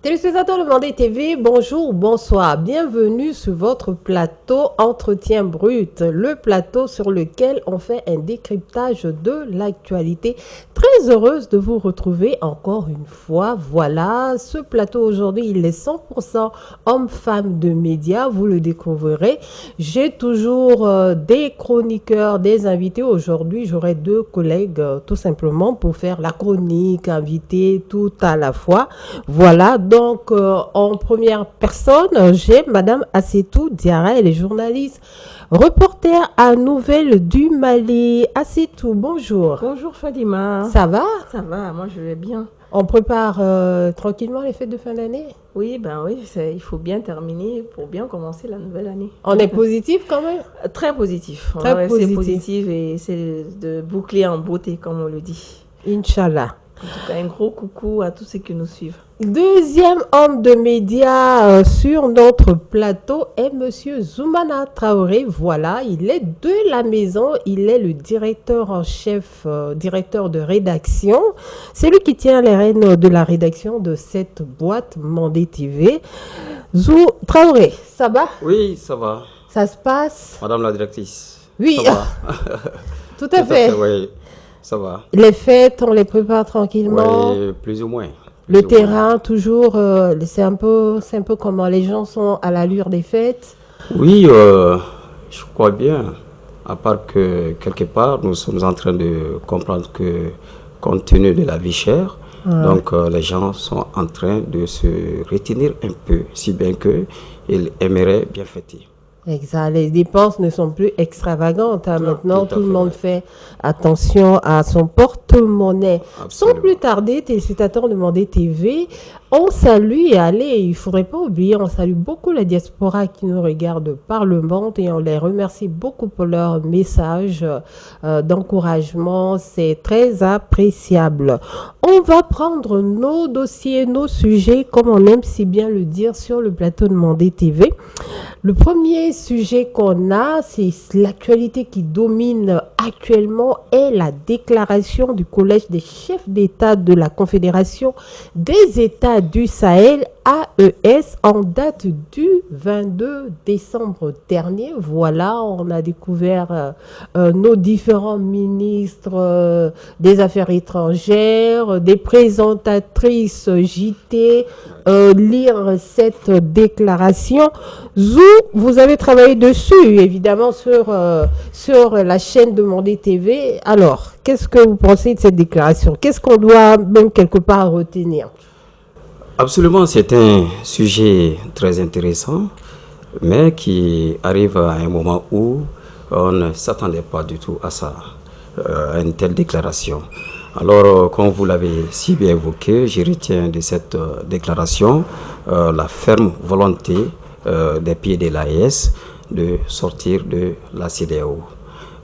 Téléspectateurs de Mandé TV, bonjour, bonsoir. Bienvenue sur votre plateau Entretien Brut, le plateau sur lequel on fait un décryptage de l'actualité. Très heureuse de vous retrouver encore une fois. Voilà, ce plateau aujourd'hui, il est 100% homme-femme de médias, vous le découvrirez. J'ai toujours des chroniqueurs, des invités. Aujourd'hui, j'aurai deux collègues tout simplement pour faire la chronique, invité tout à la fois. Voilà, donc en première personne, j'ai Madame Assetou Diarra, elle est journaliste, reporter à Nouvelles du Mali. Assetou, bonjour. Bonjour Fadima. Ça va? Ça va, moi je vais bien. On prépare tranquillement les fêtes de fin d'année? Oui, ben oui, il faut bien terminer pour bien commencer la nouvelle année. On est positif quand même? Très positif. Très Ouais, positif. c'est positif et c'est de boucler en beauté, comme on le dit. Inch'Allah. En tout cas, un gros coucou à tous ceux qui nous suivent. Deuxième homme de médias sur notre plateau est Monsieur Zoumana Traoré. Voilà, il est de la maison, il est le directeur en chef, directeur de rédaction. C'est lui qui tient les rênes de la rédaction de cette boîte Mandé TV. Zou Traoré, ça va? Oui, ça va. Ça se passe? Madame la directrice. Oui, Ça va. tout à fait. Oui, ça va. Les fêtes, on les prépare tranquillement. Oui, plus ou moins. Le terrain, toujours, c'est un peu comment les gens sont à l'allure des fêtes. Oui, je crois bien. À part que quelque part, nous sommes en train de comprendre que compte tenu de la vie chère, donc les gens sont en train de se retenir un peu, si bien qu'ils aimeraient bien fêter. Exact. Les dépenses ne sont plus extravagantes. Hein. Maintenant, tout à tout le fait, monde ouais. fait attention à son porte-monnaie. Sans Absolument. plus tarder, téléspectateurs de Mandé TV, on salue et allez, il ne faudrait pas oublier, on salue beaucoup la diaspora qui nous regarde par le monde et on les remercie beaucoup pour leur message d'encouragement. C'est très appréciable. On va prendre nos dossiers, nos sujets, comme on aime si bien le dire, sur le plateau de Mandé TV. Le premier sujet qu'on a, c'est l'actualité qui domine actuellement est la déclaration du Collège des chefs d'État de la Confédération des États du Sahel, AES, en date du 22 décembre dernier. Voilà, on a découvert nos différents ministres des Affaires étrangères, des présentatrices JT, lire cette déclaration. Zou, vous avez travaillé dessus, évidemment, sur la chaîne de Mandé TV. Alors, qu'est-ce que vous pensez de cette déclaration? Qu'est-ce qu'on doit même quelque part retenir? Absolument, c'est un sujet très intéressant, mais qui arrive à un moment où on ne s'attendait pas du tout à ça, à une telle déclaration. Alors, comme vous l'avez si bien évoqué, je retiens de cette déclaration la ferme volonté des pays de l'AES de sortir de la CEDEAO.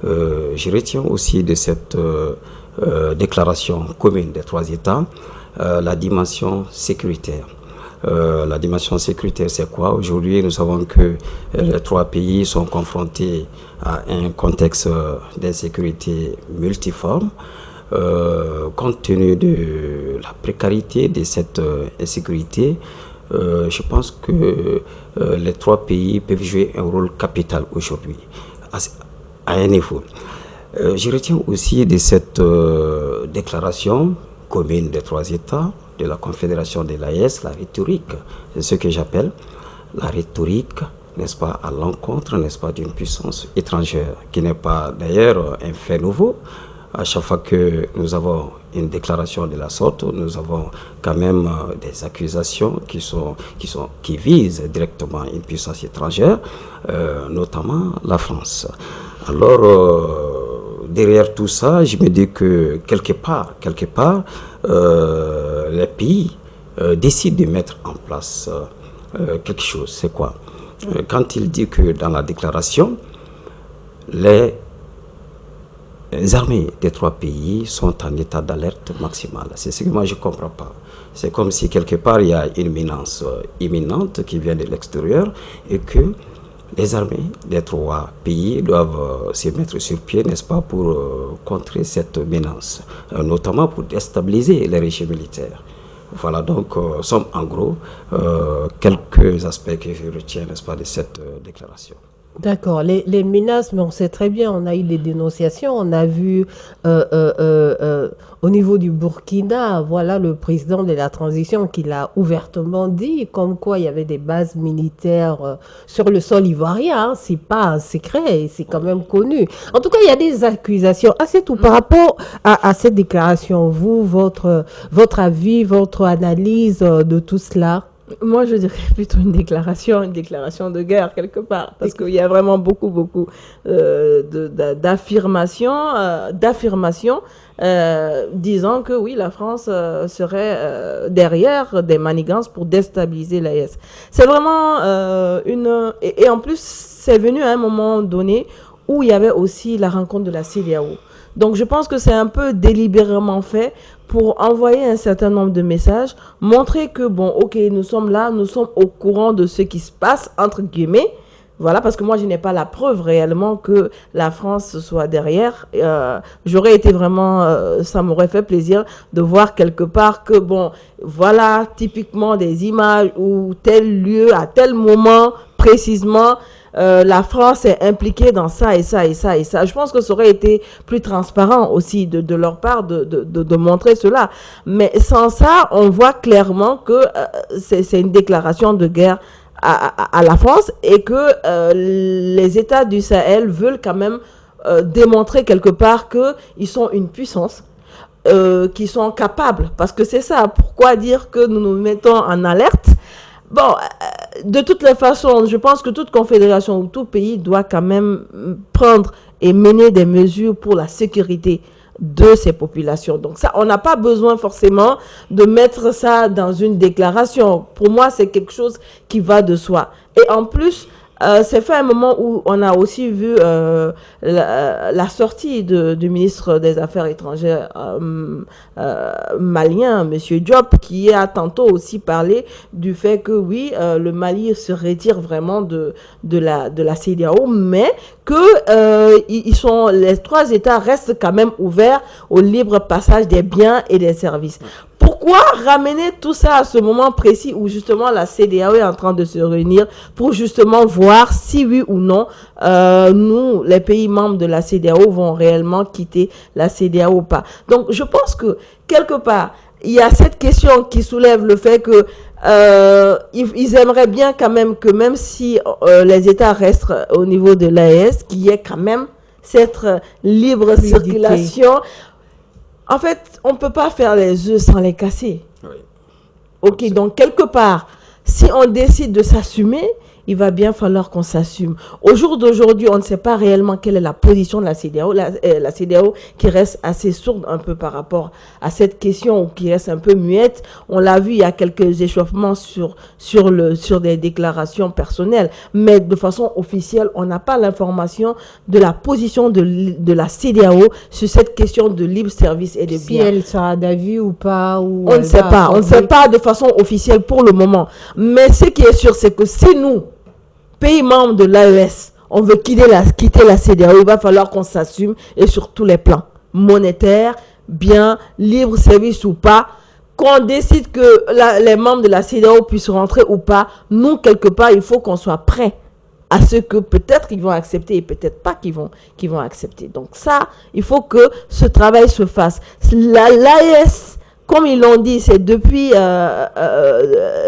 Je retiens aussi de cette déclaration commune des trois États la dimension sécuritaire. La dimension sécuritaire, c'est quoi? Aujourd'hui, nous savons que les trois pays sont confrontés à un contexte d'insécurité multiforme. Compte tenu de la précarité de cette insécurité, je pense que les trois pays peuvent jouer un rôle capital aujourd'hui, à un niveau. Je retiens aussi de cette déclaration commune des trois États de la Confédération de l'AES, la rhétorique, c'est ce que j'appelle la rhétorique, n'est-ce pas, à l'encontre, n'est-ce pas, d'une puissance étrangère, qui n'est pas d'ailleurs un fait nouveau. À chaque fois que nous avons une déclaration de la sorte, nous avons quand même des accusations qui visent directement une puissance étrangère, notamment la France. Alors, derrière tout ça, je me dis que quelque part, les pays décident de mettre en place quelque chose. C'est quoi? Quand il dit que dans la déclaration, les armées des trois pays sont en état d'alerte maximale. C'est ce que moi je ne comprends pas. C'est comme si quelque part il y a une menace imminente qui vient de l'extérieur et que les armées des trois pays doivent se mettre sur pied, n'est-ce pas, pour contrer cette menace, notamment pour déstabiliser les régimes militaires. Voilà, donc, sont en gros quelques aspects que je retiens, n'est-ce pas, de cette déclaration. D'accord. Les menaces, mais on sait très bien, on a eu des dénonciations, on a vu au niveau du Burkina, voilà le président de la transition qui l'a ouvertement dit, comme quoi il y avait des bases militaires sur le sol ivoirien, hein. C'est pas un secret, c'est quand même connu. En tout cas, il y a des accusations. Ah, c'est tout. Par rapport à cette déclaration, vous, votre avis, votre analyse de tout cela? Moi, je dirais plutôt une déclaration de guerre quelque part, parce qu'il y a vraiment beaucoup d'affirmations disant que oui, la France serait derrière des manigances pour déstabiliser l'AES. C'est vraiment et en plus, c'est venu à un moment donné où il y avait aussi la rencontre de la CEDEAO. Donc, je pense que c'est un peu délibérément fait pour envoyer un certain nombre de messages, montrer que, bon, ok, nous sommes là, nous sommes au courant de ce qui se passe, entre guillemets. Voilà, parce que moi, je n'ai pas la preuve réellement que la France soit derrière. J'aurais été vraiment, ça m'aurait fait plaisir de voir quelque part que, bon, voilà, typiquement des images où tel lieu, à tel moment, précisément, la France est impliquée dans ça et ça et ça et ça. Je pense que ça aurait été plus transparent aussi de leur part de montrer cela. Mais sans ça, on voit clairement que c'est une déclaration de guerre à la France et que les États du Sahel veulent quand même démontrer quelque part qu'ils sont une puissance. Qui sont capables, parce que c'est ça, pourquoi dire que nous nous mettons en alerte? Bon, de toutes les façons, je pense que toute confédération ou tout pays doit quand même prendre et mener des mesures pour la sécurité de ces populations. Donc ça, on n'a pas besoin forcément de mettre ça dans une déclaration. Pour moi, c'est quelque chose qui va de soi. Et en plus, c'est fait un moment où on a aussi vu la sortie du ministre des Affaires étrangères malien, M. Diop, qui a tantôt aussi parlé du fait que oui, le Mali se retire vraiment de la CEDEAO, mais que les trois États restent quand même ouverts au libre passage des biens et des services. Pourquoi ramener tout ça à ce moment précis où justement la CEDEAO est en train de se réunir pour justement voir si oui ou non nous, les pays membres de la CEDEAO, vont réellement quitter la CEDEAO ou pas. Donc je pense que quelque part, il y a cette question qui soulève le fait que ils aimeraient bien quand même que même si les États restent au niveau de l'AES, qu'il y ait quand même cette libre circulation. En fait, on ne peut pas faire les œufs sans les casser. Oui. Ok, donc quelque part, si on décide de s'assumer, il va bien falloir qu'on s'assume. Au jour d'aujourd'hui, on ne sait pas réellement quelle est la position de la CEDEAO. La CEDEAO qui reste assez sourde un peu par rapport à cette question, ou qui reste un peu muette. On l'a vu, il y a quelques échauffements sur des déclarations personnelles. Mais de façon officielle, on n'a pas l'information de la position de la CEDEAO sur cette question de libre service et de biens. Si elle sera d'avis ou pas, ou on ne sait pas. On ne sait pas de façon officielle pour le moment. Mais ce qui est sûr, c'est que si nous, pays membres de l'AES, on veut quitter la CEDEAO, il va falloir qu'on s'assume, et sur tous les plans, monétaires, bien, libre service ou pas, qu'on décide que les membres de la CEDEAO puissent rentrer ou pas. Nous, quelque part, il faut qu'on soit prêts à ce que peut-être ils vont accepter et peut-être pas qu'ils vont accepter. Donc ça, il faut que ce travail se fasse. L'AES, comme ils l'ont dit, c'est depuis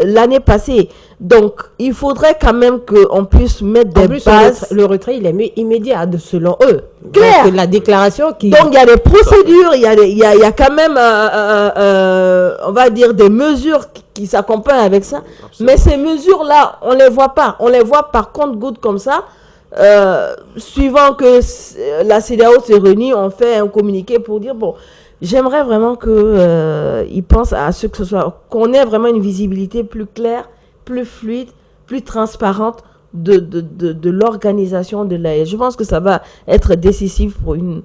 l'année passée. Donc, il faudrait quand même qu'on puisse mettre des bases. Le retrait, il est immédiat, selon eux. Claire. Donc, la déclaration qui... Donc, il y a des procédures, il y a quand même, on va dire, des mesures qui s'accompagnent avec ça. Absolument. Mais ces mesures-là, on ne les voit pas. On les voit par compte-gouttes comme ça. Suivant que la CEDEAO se réunit, on fait un communiqué pour dire, bon... J'aimerais vraiment qu'ils pensent à ce que ce soit, qu'on ait vraiment une visibilité plus claire, plus fluide, plus transparente de l'organisation de l'AES. Je pense que ça va être décisif pour une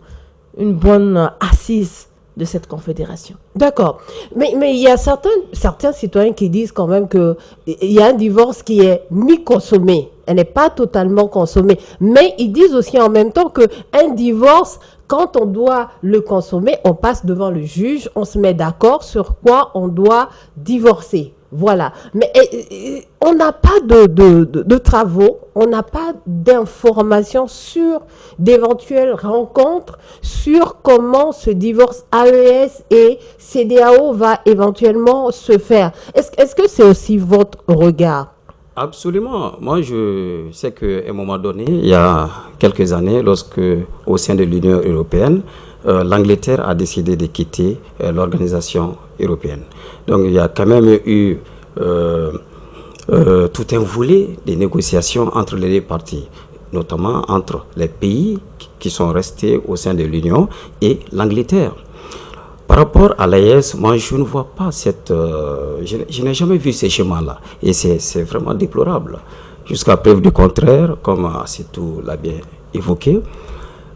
bonne assise de cette confédération. D'accord. Mais il y a certains citoyens qui disent quand même qu'il y a un divorce qui est mi-consommé. Elle n'est pas totalement consommée. Mais ils disent aussi en même temps qu'un divorce, quand on doit le consommer, on passe devant le juge, on se met d'accord sur quoi on doit divorcer. Voilà. Mais on n'a pas de travaux, on n'a pas d'informations sur d'éventuelles rencontres, sur comment ce divorce AES et CEDEAO va éventuellement se faire. Est-ce que c'est aussi votre regard? Absolument. Moi, je sais qu'à un moment donné, il y a quelques années, lorsque, au sein de l'Union européenne, l'Angleterre a décidé de quitter l'organisation européenne. Donc, il y a quand même eu tout un volet de négociations entre les deux parties, notamment entre les pays qui sont restés au sein de l'Union et l'Angleterre. Par rapport à l'AES, moi je ne vois pas je n'ai jamais vu ces schémas-là. Et c'est vraiment déplorable. Jusqu'à preuve du contraire, comme Assetou l'a bien évoqué,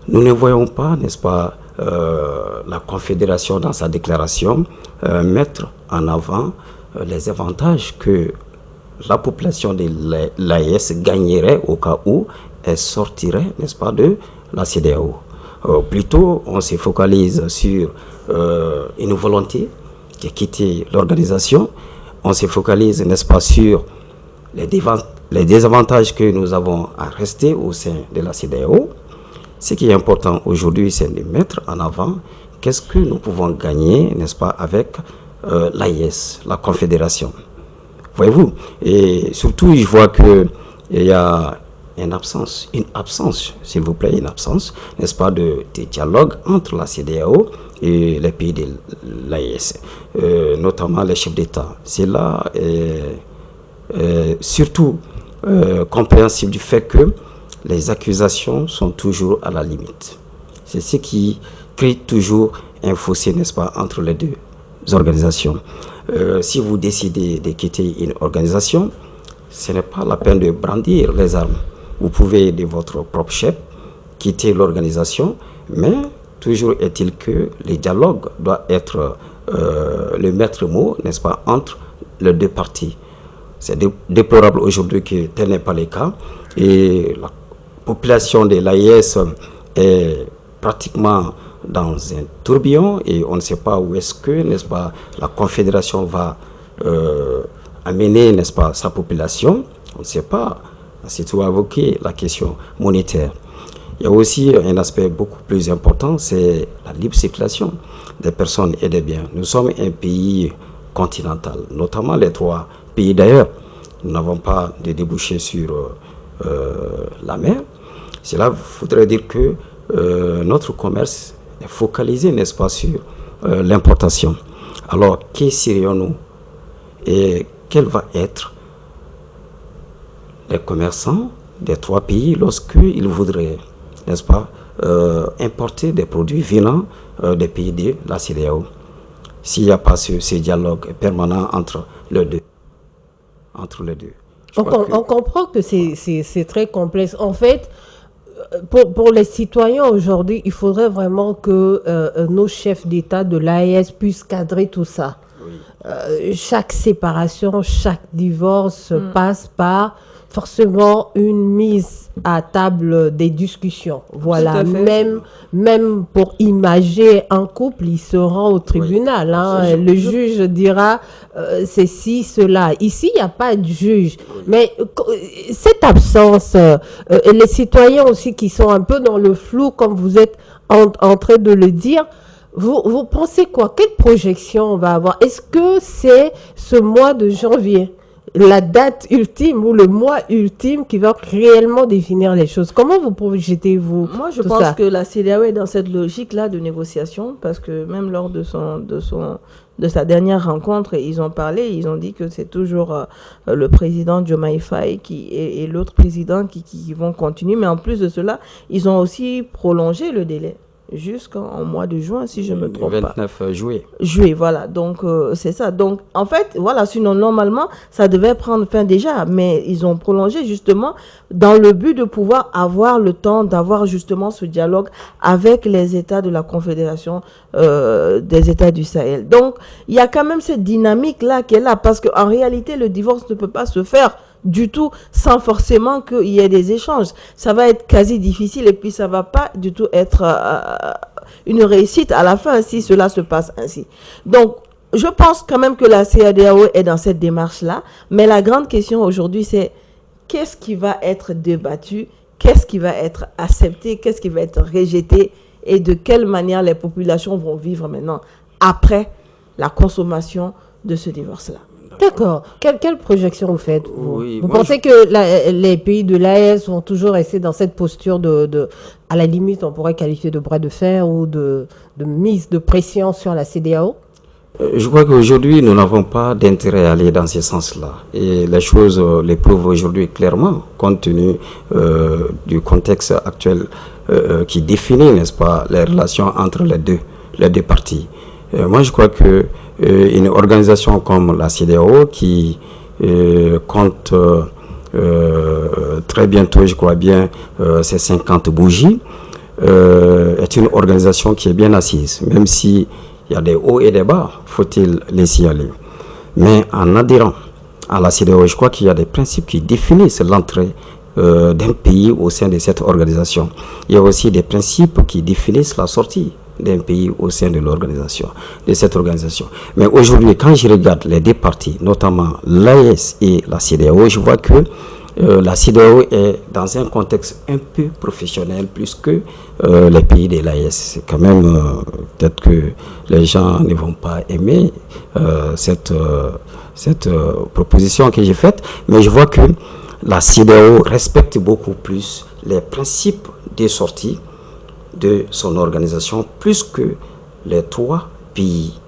nous ne voyons pas, n'est-ce pas, la Confédération dans sa déclaration mettre en avant les avantages que la population de l'AES gagnerait au cas où elle sortirait, n'est-ce pas, de la CEDEAO. Plutôt, on se focalise sur une volonté de quitter l'organisation. On se focalise, n'est-ce pas, sur les désavantages que nous avons à rester au sein de la CEDEAO. Ce qui est important aujourd'hui, c'est de mettre en avant qu'est-ce que nous pouvons gagner, n'est-ce pas, avec l'AES, la Confédération. Voyez-vous? Et surtout, je vois qu'il y a une absence, s'il vous plaît, une absence, n'est-ce pas, de dialogue entre la CEDEAO et les pays de l'AES, notamment les chefs d'État. C'est là surtout compréhensible du fait que les accusations sont toujours à la limite. C'est ce qui crée toujours un fossé, n'est-ce pas, entre les deux organisations. Si vous décidez de quitter une organisation, ce n'est pas la peine de brandir les armes. Vous pouvez, de votre propre chef, quitter l'organisation, mais toujours est-il que le dialogue doit être le maître mot, n'est-ce pas, entre les deux parties. C'est déplorable aujourd'hui que tel n'est pas le cas. Et la population de l'AES est pratiquement dans un tourbillon et on ne sait pas où est-ce que, n'est-ce pas, la Confédération va amener, n'est-ce pas, sa population. On ne sait pas. C'est tout évoquer la question monétaire. Il y a aussi un aspect beaucoup plus important, c'est la libre circulation des personnes et des biens. Nous sommes un pays continental, notamment les trois pays d'ailleurs. Nous n'avons pas de débouchés sur la mer. Cela voudrait dire que notre commerce est focalisé, n'est-ce pas, sur l'importation. Alors, qui serions-nous et quel va être les commerçants des trois pays lorsqu'ils voudraient, n'est-ce pas, importer des produits venant des pays de la CEDEAO, s'il n'y a pas ce dialogue permanent entre les deux. On comprend que c'est très complexe. En fait, pour les citoyens aujourd'hui, il faudrait vraiment que nos chefs d'État de l'AES puissent cadrer tout ça. Oui. Chaque séparation, chaque divorce passe par forcément une mise à table des discussions. Voilà, même pour imager un couple, il se rend au tribunal. Oui. Hein. Le juge dira c'est ci, cela. Ici, il n'y a pas de juge. Oui. Mais cette absence, les citoyens aussi qui sont un peu dans le flou, comme vous êtes en train de le dire, vous pensez quoi? Quelle projection on va avoir? Est-ce que c'est ce mois de janvier, la date ultime ou le mois ultime qui va réellement définir les choses? Comment vous projetez-vous? Moi, je pense que la CEDEAO est dans cette logique-là de négociation, parce que même lors de sa dernière rencontre, ils ont parlé, ils ont dit que c'est toujours le président Diomaye Faye et l'autre président qui vont continuer, mais en plus de cela, ils ont aussi prolongé le délai jusqu'en mois de juin, si je ne me trompe pas. 29 juillet. Juillet, voilà. Donc, c'est ça. Donc, en fait, voilà, sinon, normalement, ça devait prendre fin déjà, mais ils ont prolongé justement dans le but de pouvoir avoir le temps d'avoir justement ce dialogue avec les États de la Confédération des États du Sahel. Donc, il y a quand même cette dynamique-là qui est là, parce qu'en réalité, le divorce ne peut pas se faire du tout sans forcément qu'il y ait des échanges. Ça va être quasi difficile et puis ça va pas du tout être une réussite à la fin si cela se passe ainsi. Donc, je pense quand même que la CEDEAO est dans cette démarche-là, mais la grande question aujourd'hui, c'est qu'est-ce qui va être débattu, qu'est-ce qui va être accepté, qu'est-ce qui va être rejeté et de quelle manière les populations vont vivre maintenant après la consommation de ce divorce-là. D'accord. Quelle projection vous faites, vous? Oui, Vous moi, pensez que les pays de l'AES vont toujours rester dans cette posture à la limite, on pourrait qualifier de bras de fer ou de mise de pression sur la CEDEAO? Je crois qu'aujourd'hui, nous n'avons pas d'intérêt à aller dans ce sens-là. Et les choses les prouvent aujourd'hui clairement, compte tenu du contexte actuel qui définit, n'est-ce pas, les relations entre les deux parties. Moi, je crois que une organisation comme la CEDEAO, qui compte très bientôt, je crois bien, ces 50 bougies, est une organisation qui est bien assise, même si il y a des hauts et des bas, faut-il laisser aller. Mais en adhérant à la CEDEAO, je crois qu'il y a des principes qui définissent l'entrée d'un pays au sein de cette organisation. Il y a aussi des principes qui définissent la sortie d'un pays au sein de l'organisation, de cette organisation. Mais aujourd'hui, quand je regarde les deux parties, notamment l'AES et la CEDEAO, je vois que la CEDEAO est dans un contexte un peu professionnel plus que les pays de l'AES. C'est quand même, peut-être que les gens ne vont pas aimer cette proposition que j'ai faite, mais je vois que la CEDEAO respecte beaucoup plus les principes de sortie de son organisation, plus que les 3 pays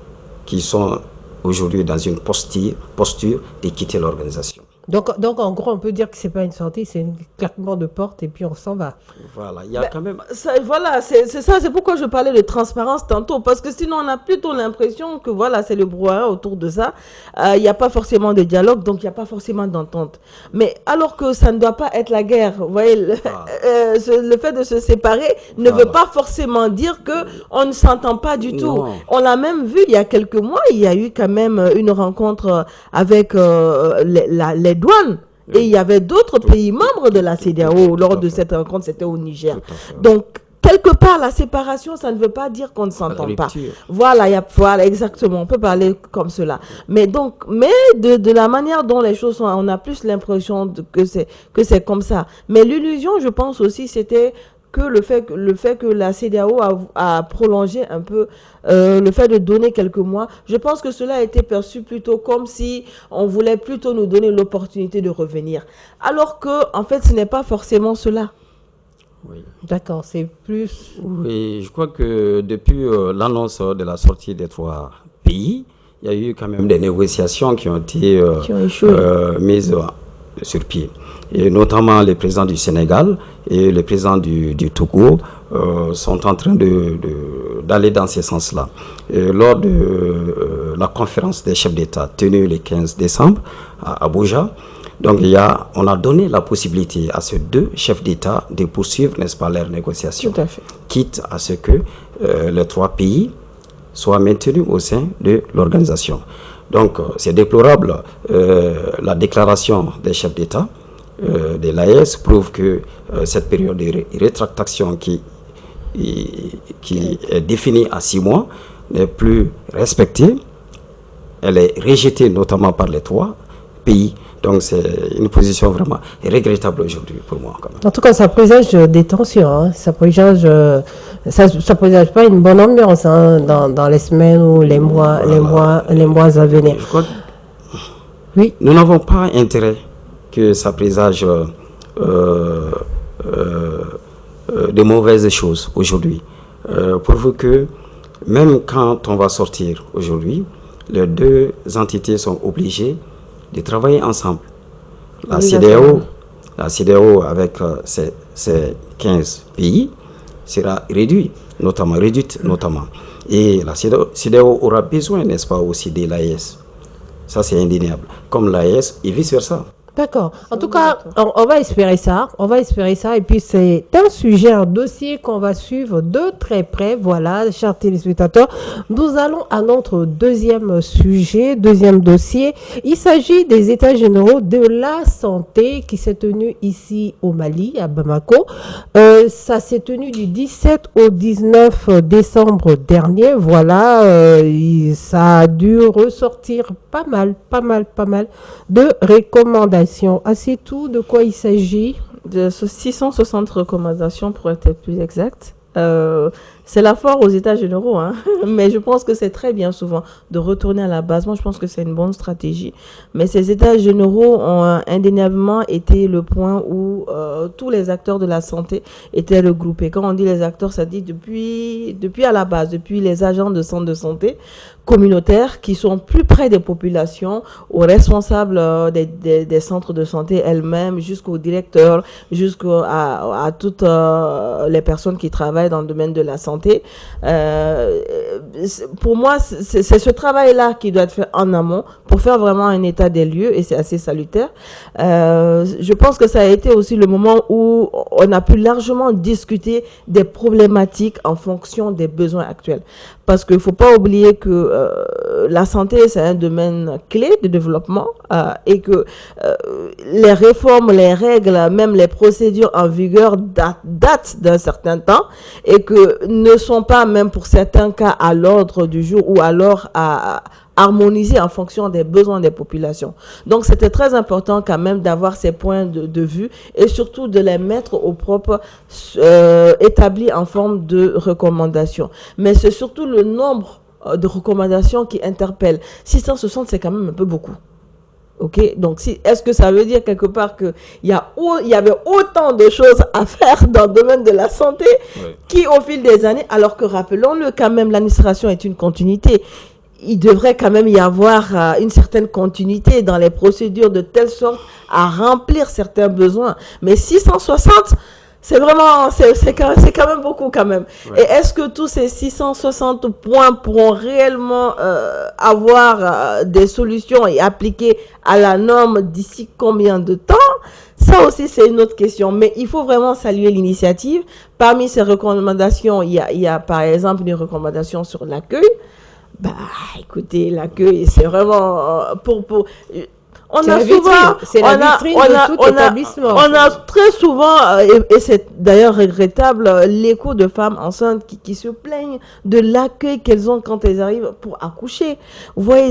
qui sont aujourd'hui dans une posture de quitter l'organisation. Donc, en gros, on peut dire que c'est pas une sortie, c'est un claquement de porte et puis on s'en va. Voilà, il y a quand même... Voilà, c'est ça, c'est pourquoi je parlais de transparence tantôt, parce que sinon on a plutôt l'impression que voilà, c'est le brouhaha autour de ça. Il n'y a pas forcément de dialogue, donc il n'y a pas forcément d'entente. Mais alors que ça ne doit pas être la guerre, vous voyez, le fait de se séparer ne veut pas forcément dire que on ne s'entend pas du tout. Non. On l'a même vu il y a quelques mois, il y a eu quand même une rencontre avec les douanes. Et il y avait d'autres pays membres de la CEDEAO lors de cette rencontre, c'était au Niger. Donc, quelque part, la séparation, ça ne veut pas dire qu'on ne s'entend pas. Voilà, voilà, exactement, on peut parler comme cela. Mais donc, de la manière dont les choses sont, on a plus l'impression que c'est comme ça. Mais l'illusion, je pense aussi, c'était que le fait que la CEDEAO a prolongé un peu le fait de donner quelques mois, je pense que cela a été perçu plutôt comme si on voulait plutôt nous donner l'opportunité de revenir. Alors que, en fait, ce n'est pas forcément cela. Oui. D'accord, c'est plus... Oui, je crois que depuis l'annonce de la sortie des 3 pays, il y a eu quand même des négociations qui ont été mises sur pied. Et notamment les présidents du Sénégal et le président du Togo sont en train d'aller dans ce sens-là. Lors de la conférence des chefs d'État tenue le 15 décembre à Abuja, donc on a donné la possibilité à ces 2 chefs d'État de poursuivre, n'est-ce pas, leurs négociations, tout à fait, quitte à ce que les 3 pays soient maintenus au sein de l'organisation. Donc c'est déplorable, la déclaration des chefs d'État de l'AES prouve que cette période de rétractation qui est définie à 6 mois n'est plus respectée. Elle est rejetée notamment par les 3 pays. Donc c'est une position vraiment regrettable aujourd'hui pour moi. Quand même. En tout cas, ça présage des tensions. Hein. Ça présage pas une bonne ambiance hein, dans les semaines ou les mois à venir. Je crois que oui. Nous n'avons pas intérêt que ça présage de mauvaises choses aujourd'hui. Pourvu que même quand on va sortir aujourd'hui, les 2 entités sont obligées de travailler ensemble. La CEDEAO avec ses 15 pays sera réduite notamment. Et la CEDEAO aura besoin, n'est-ce pas, aussi de l'AES. Ça, c'est indéniable. Comme l'AES et vice-versa. D'accord. En C'est tout cas, obligatoire. on va espérer ça. On va espérer ça. Et puis, c'est un sujet, un dossier qu'on va suivre de très près. Voilà, chers téléspectateurs. Nous allons à notre deuxième sujet, deuxième dossier. Il s'agit des États généraux de la santé qui s'est tenu ici au Mali, à Bamako. Ça s'est tenu du 17 au 19 décembre dernier. Voilà, ça a dû ressortir pas mal de recommandations. Ah, c'est tout de quoi il s'agit? De ce 660 recommandations pour être plus exact. C'est la foire aux États généraux, hein. Mais je pense que c'est très bien souvent de retourner à la base. Moi, je pense que c'est une bonne stratégie. Mais ces États généraux ont indéniablement été le point où tous les acteurs de la santé étaient regroupés. Quand on dit les acteurs, ça dit depuis à la base, depuis les agents de centres de santé communautaires qui sont plus près des populations, aux responsables des centres de santé elles-mêmes, jusqu'aux directeurs, à toutes les personnes qui travaillent dans le domaine de la santé. Pour moi, c'est ce travail-là qui doit être fait en amont pour faire vraiment un état des lieux et c'est assez salutaire. Je pense que ça a été aussi le moment où on a pu largement discuter des problématiques en fonction des besoins actuels. Parce qu'il ne faut pas oublier que la santé, c'est un domaine clé de développement et que les réformes, les règles, même les procédures en vigueur datent d'un certain temps et que ne sont pas, même pour certains cas, à l'ordre du jour ou alors à harmoniser en fonction des besoins des populations. Donc, c'était très important quand même d'avoir ces points de vue et surtout de les mettre au propre, établis en forme de recommandations. Mais c'est surtout le nombre de recommandations qui interpellent. 660, c'est quand même un peu beaucoup. Ok, donc est-ce que ça veut dire quelque part qu'il y avait autant de choses à faire dans le domaine de la santé qui, au fil des années, alors que rappelons-le quand même, l'administration est une continuité. Il devrait quand même y avoir une certaine continuité dans les procédures de telle sorte à remplir certains besoins. Mais 660, c'est vraiment, c'est quand même beaucoup quand même. Ouais. Et est-ce que tous ces 660 points pourront réellement avoir des solutions et appliquer à la norme d'ici combien de temps? Ça aussi, c'est une autre question. Mais il faut vraiment saluer l'initiative. Parmi ces recommandations, il y a par exemple une recommandation sur l'accueil. Bah, écoutez, l'accueil, c'est vraiment on a souvent, on a très souvent, et c'est d'ailleurs regrettable, l'écho de femmes enceintes qui se plaignent de l'accueil qu'elles ont quand elles arrivent pour accoucher. Vous voyez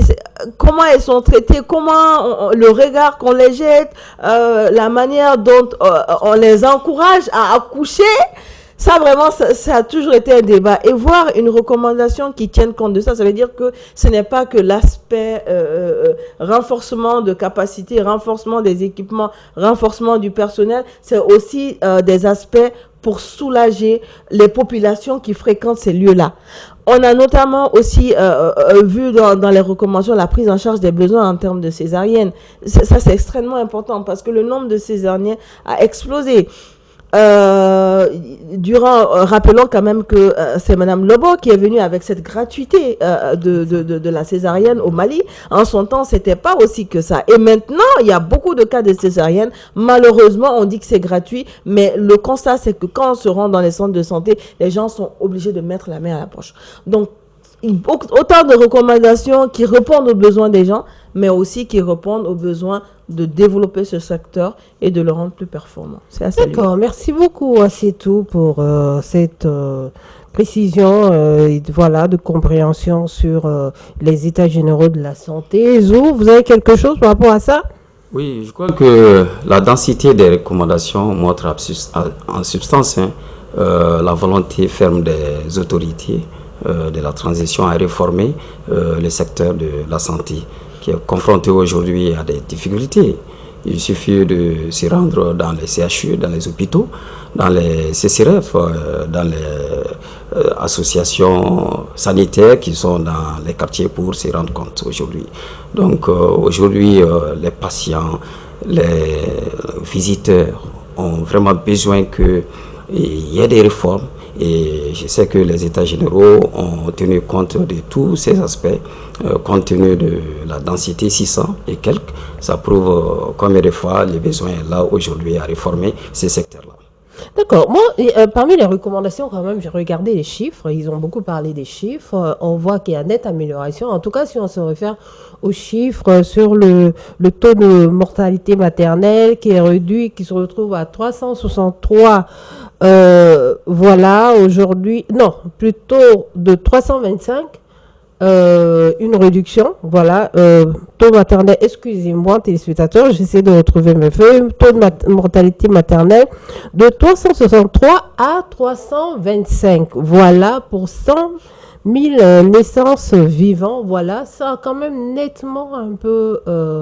comment elles sont traitées, comment le regard qu'on les jette, la manière dont on les encourage à accoucher. Ça, vraiment, ça a toujours été un débat. Et voir une recommandation qui tienne compte de ça, ça veut dire que ce n'est pas que l'aspect renforcement de capacité, renforcement des équipements, renforcement du personnel, c'est aussi des aspects pour soulager les populations qui fréquentent ces lieux-là. On a notamment aussi vu dans les recommandations la prise en charge des besoins en termes de césariennes. Ça, c'est extrêmement important parce que le nombre de césariennes a explosé. Rappelons quand même que c'est Madame Lobo qui est venue avec cette gratuité de la césarienne au Mali. En son temps, c'était pas aussi que ça. Et maintenant, il y a beaucoup de cas de césarienne. Malheureusement, on dit que c'est gratuit, mais le constat, c'est que quand on se rend dans les centres de santé, les gens sont obligés de mettre la main à la poche. Donc, autant de recommandations qui répondent aux besoins des gens, mais aussi qui répondent aux besoins de développer ce secteur et de le rendre plus performant. C'est assez D'accord, merci beaucoup Assetou pour cette précision voilà, de compréhension sur les états généraux de la santé. Zou, vous avez quelque chose par rapport à ça? Oui, je crois que la densité des recommandations montre en substance la volonté ferme des autorités de la transition à réformer le secteur de la santé, qui est confronté aujourd'hui à des difficultés. Il suffit de s'y rendre dans les CHU, dans les hôpitaux, dans les CCRF, dans les associations sanitaires qui sont dans les quartiers pour s'y rendre compte aujourd'hui. Donc aujourd'hui, les patients, les visiteurs ont vraiment besoin qu'il y ait des réformes Et je sais que les États généraux ont tenu compte de tous ces aspects, compte tenu de la densité 600 et quelques. Ça prouve combien de fois les besoins est là aujourd'hui à réformer ces secteurs-là. D'accord. Moi, parmi les recommandations, quand même, j'ai regardé les chiffres. Ils ont beaucoup parlé des chiffres. On voit qu'il y a nette amélioration. En tout cas, si on se réfère aux chiffres sur le taux de mortalité maternelle qui est réduit, qui se retrouve à 363, voilà, aujourd'hui, non, plutôt de 325. Une réduction, voilà, taux maternel, excusez-moi téléspectateurs, j'essaie de retrouver mes feuilles, taux de mortalité maternelle de 363 à 325, voilà, pour 100 000 naissances vivantes, voilà, ça a quand même nettement un peu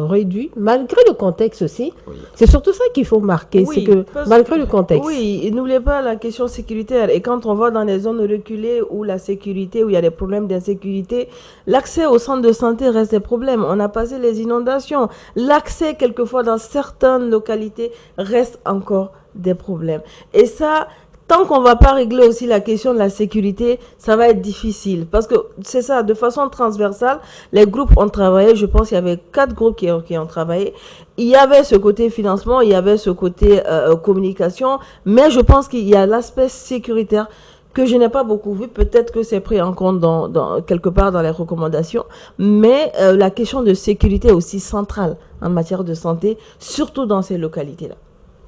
réduit, malgré le contexte aussi. Oui. C'est surtout ça qu'il faut marquer, Oui, c'est que malgré le contexte. Oui, et n'oubliez pas la question sécuritaire. Et quand on va dans les zones reculées où la sécurité, où il y a des problèmes d'insécurité, l'accès aux centres de santé reste des problèmes. On a passé les inondations. L'accès, quelquefois, dans certaines localités, reste encore des problèmes. Et ça, tant qu'on ne va pas régler aussi la question de la sécurité, ça va être difficile. Parce que c'est ça, de façon transversale, les groupes ont travaillé. Je pense qu'il y avait 4 groupes qui ont travaillé. Il y avait ce côté financement, il y avait ce côté communication, mais je pense qu'il y a l'aspect sécuritaire que je n'ai pas beaucoup vu. Peut-être que c'est pris en compte quelque part dans les recommandations, mais la question de sécurité est aussi centrale en matière de santé, surtout dans ces localités-là.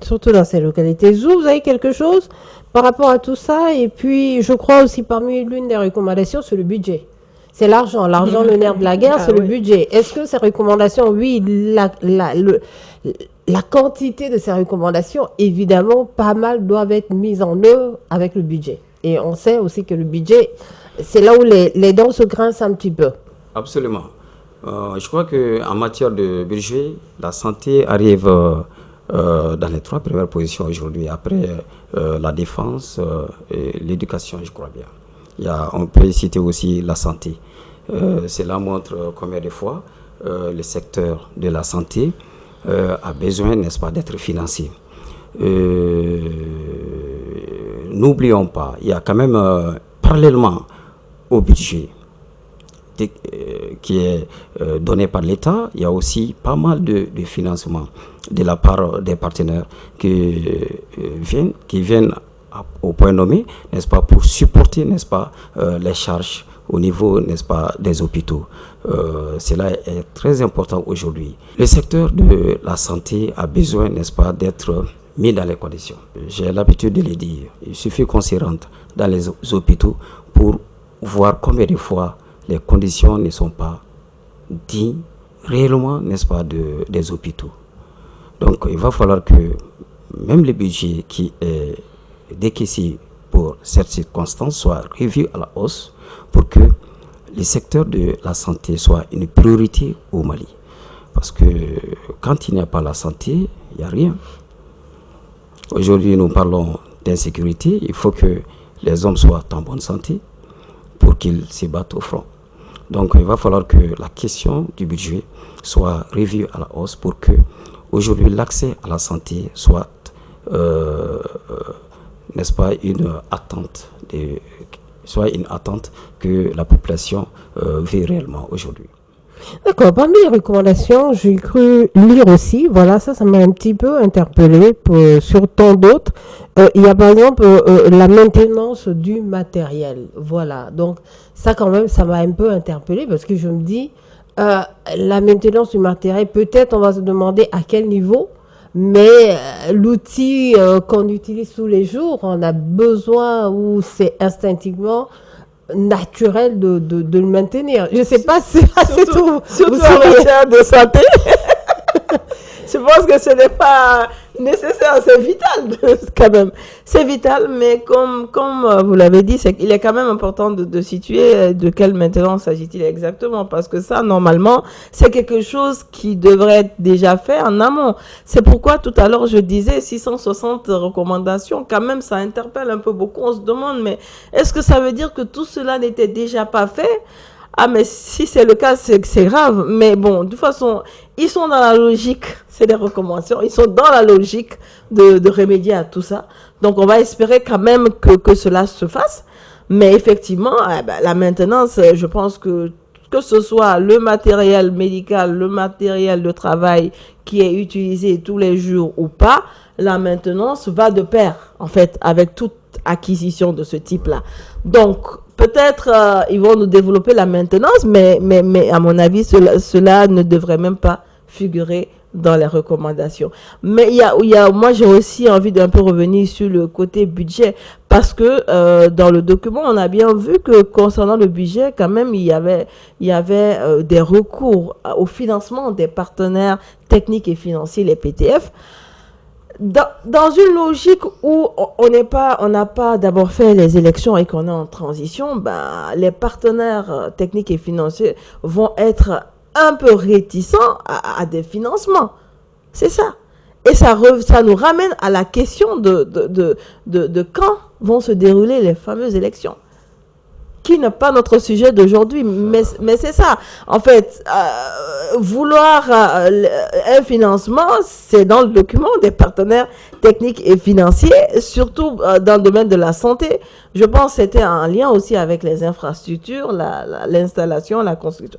Surtout dans ces localités. Zou, vous avez quelque chose par rapport à tout ça? Et puis, je crois aussi parmi l'une des recommandations, c'est le budget. C'est l'argent. L'argent, le nerf de la guerre, c'est le budget. Est-ce que ces recommandations, oui, la quantité de ces recommandations, évidemment, pas mal doivent être mises en œuvre avec le budget. Et on sait aussi que le budget, c'est là où les dents se grincent un petit peu. Absolument. Je crois qu'en matière de budget, la santé arrive dans les 3 premières positions aujourd'hui, après la défense et l'éducation, je crois bien. On peut citer aussi la santé. Cela montre combien de fois le secteur de la santé a besoin, n'est-ce pas, d'être financé. N'oublions pas, il y a quand même, parallèlement au budget qui est donné par l'État, il y a aussi pas mal de financement de la part des partenaires qui viennent au point nommé, n'est-ce pas, pour supporter, n'est-ce pas, les charges au niveau, n'est-ce pas, des hôpitaux. Cela est très important aujourd'hui. Le secteur de la santé a besoin, n'est-ce pas, d'être mis dans les conditions. J'ai l'habitude de le dire. Il suffit qu'on s'y rentre dans les hôpitaux pour voir combien de fois les conditions ne sont pas dignes réellement, n'est-ce pas, des hôpitaux. Donc, il va falloir que même le budget qui est décaissé pour cette circonstance soit revu à la hausse pour que le secteur de la santé soit une priorité au Mali. Parce que quand il n'y a pas la santé, il n'y a rien. Aujourd'hui, nous parlons d'insécurité. Il faut que les hommes soient en bonne santé pour qu'ils se battent au front. Donc, il va falloir que la question du budget soit revue à la hausse pour que, aujourd'hui, l'accès à la santé soit, n'est-ce pas, une attente que la population vit réellement aujourd'hui. D'accord, parmi les recommandations, j'ai cru lire aussi, voilà, ça m'a un petit peu interpellé sur tant d'autres. Il y a par exemple la maintenance du matériel, voilà. Donc ça quand même, ça m'a un peu interpellé parce que je me dis, la maintenance du matériel, peut-être on va se demander à quel niveau, mais l'outil qu'on utilise tous les jours, on a besoin ou c'est instinctivement naturel de le maintenir. Je ne sais pas si c'est tout. Surtout en matière de santé. Je pense que ce n'est pas nécessaire, c'est vital quand même. C'est vital, mais comme vous l'avez dit, il est quand même important de situer de quelle maintenance s'agit-il exactement, parce que ça, normalement, c'est quelque chose qui devrait être déjà fait en amont. C'est pourquoi tout à l'heure, je disais 660 recommandations, quand même, ça interpelle un peu beaucoup. On se demande, mais est-ce que ça veut dire que tout cela n'était déjà pas fait? Ah, mais si c'est le cas, c'est grave. Mais bon, de toute façon, ils sont dans la logique, c'est des recommandations, ils sont dans la logique de remédier à tout ça. Donc, on va espérer quand même que cela se fasse. Mais effectivement, la maintenance, je pense que ce soit le matériel médical, le matériel de travail qui est utilisé tous les jours ou pas, la maintenance va de pair, en fait, avec toute acquisition de ce type-là. Donc, peut-être ils vont nous développer la maintenance, mais à mon avis, cela ne devrait même pas figurer dans les recommandations. Mais moi, j'ai aussi envie d'un peu revenir sur le côté budget, parce que dans le document, on a bien vu que concernant le budget, quand même, il y avait des recours au financement des partenaires techniques et financiers, les PTF, dans une logique où on n'a pas d'abord fait les élections et qu'on est en transition, les partenaires techniques et financiers vont être un peu réticents à des financements. C'est ça. Et ça nous ramène à la question de quand vont se dérouler les fameuses élections, qui n'est pas notre sujet d'aujourd'hui, mais c'est ça. En fait, vouloir un financement, c'est dans le document des partenaires techniques et financiers, surtout dans le domaine de la santé. Je pense que c'était en lien aussi avec les infrastructures, l'installation, la construction.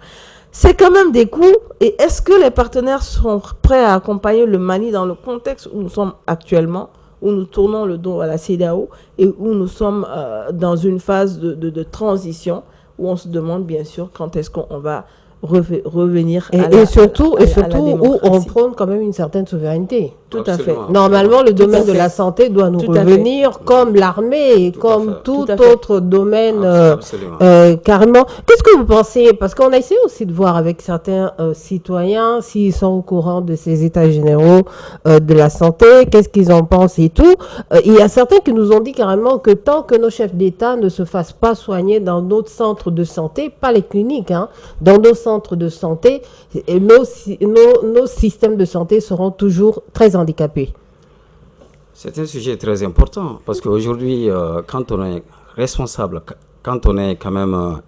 C'est quand même des coûts. Et est-ce que les partenaires sont prêts à accompagner le Mali dans le contexte où nous sommes actuellement, où nous tournons le dos à la CEDEAO et où nous sommes dans une phase de transition, où on se demande bien sûr quand est-ce qu'on va revenir et surtout où on prône quand même une certaine souveraineté. Tout à fait. Normalement, le domaine de la santé doit nous revenir comme l'armée, comme tout autre domaine, carrément. Qu'est-ce que vous pensez? Parce qu'on a essayé aussi de voir avec certains citoyens s'ils sont au courant de ces états généraux de la santé, qu'est-ce qu'ils en pensent et tout. Il y a certains qui nous ont dit carrément que tant que nos chefs d'État ne se fassent pas soigner dans notre centre de santé, pas les cliniques, dans nos centres de santé, et nos systèmes de santé seront toujours très handicapés. C'est un sujet très important parce qu'aujourd'hui, quand on est responsable, quand on est quand même un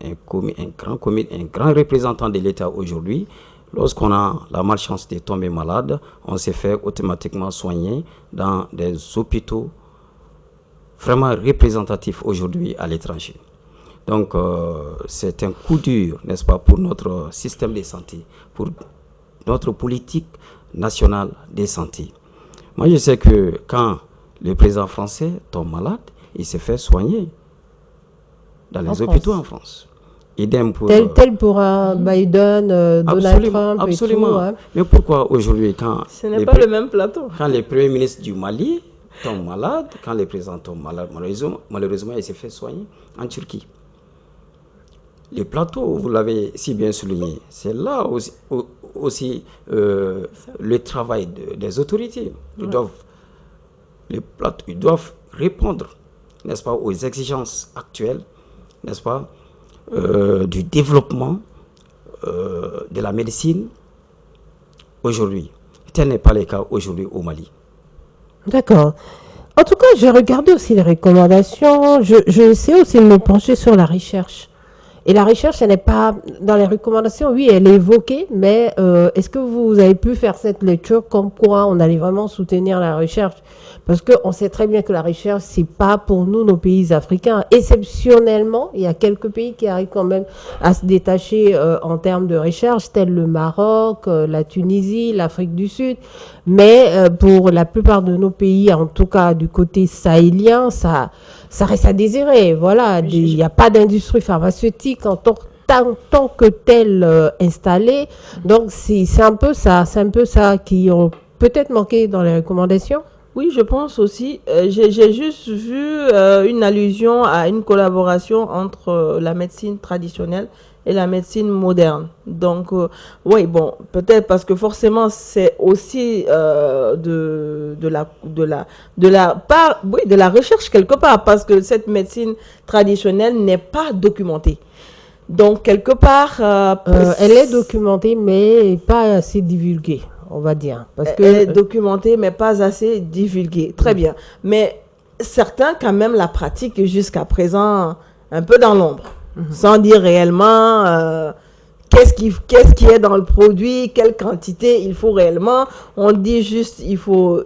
grand représentant de l'État aujourd'hui, lorsqu'on a la malchance de tomber malade, on se fait automatiquement soigner dans des hôpitaux vraiment représentatifs aujourd'hui à l'étranger. Donc, c'est un coup dur, n'est-ce pas, pour notre système de santé, pour notre politique nationale de santé. Moi, je sais que quand le président français tombe malade, il se fait soigner dans les hôpitaux en France. Idem pour... Tel pour Biden, Donald Trump absolument. Et tout. Mais pourquoi aujourd'hui, quand... Ce n'est pas le même plateau. Quand le premier ministre du Mali tombe malade, quand le président tombe malade, malheureusement, il se fait soigner en Turquie. Les plateaux, vous l'avez si bien souligné, c'est là aussi le travail des autorités. Ils doivent répondre, n'est-ce pas, aux exigences actuelles, n'est-ce pas, du développement de la médecine aujourd'hui. Tel n'est pas le cas aujourd'hui au Mali. D'accord. En tout cas, j'ai regardé aussi les recommandations. Je sais aussi de me pencher sur la recherche. Et la recherche, elle n'est pas dans les recommandations. Oui, elle est évoquée, mais est-ce que vous avez pu faire cette lecture comme quoi on allait vraiment soutenir la recherche? Parce qu'on sait très bien que la recherche, c'est pas pour nous, nos pays africains. Exceptionnellement, il y a quelques pays qui arrivent quand même à se détacher en termes de recherche, tels le Maroc, la Tunisie, l'Afrique du Sud. Mais pour la plupart de nos pays, en tout cas du côté sahélien, ça reste à désirer. Voilà, il n'y a pas d'industrie pharmaceutique en tant que telle installée. Donc, c'est un peu ça qui ont peut-être manqué dans les recommandations. Oui, je pense aussi. J'ai juste vu une allusion à une collaboration entre la médecine traditionnelle et la médecine moderne. Donc, oui, bon, peut-être parce que forcément, c'est aussi de la recherche quelque part, parce que cette médecine traditionnelle n'est pas documentée. Donc, quelque part... elle est documentée, mais pas assez divulguée, on va dire. Elle est documentée, mais pas assez divulguée. Très bien. Mais certains, quand même, la pratiquent jusqu'à présent un peu dans l'ombre. sans dire réellement qu'est-ce qui est dans le produit, quelle quantité il faut réellement. On dit juste il faut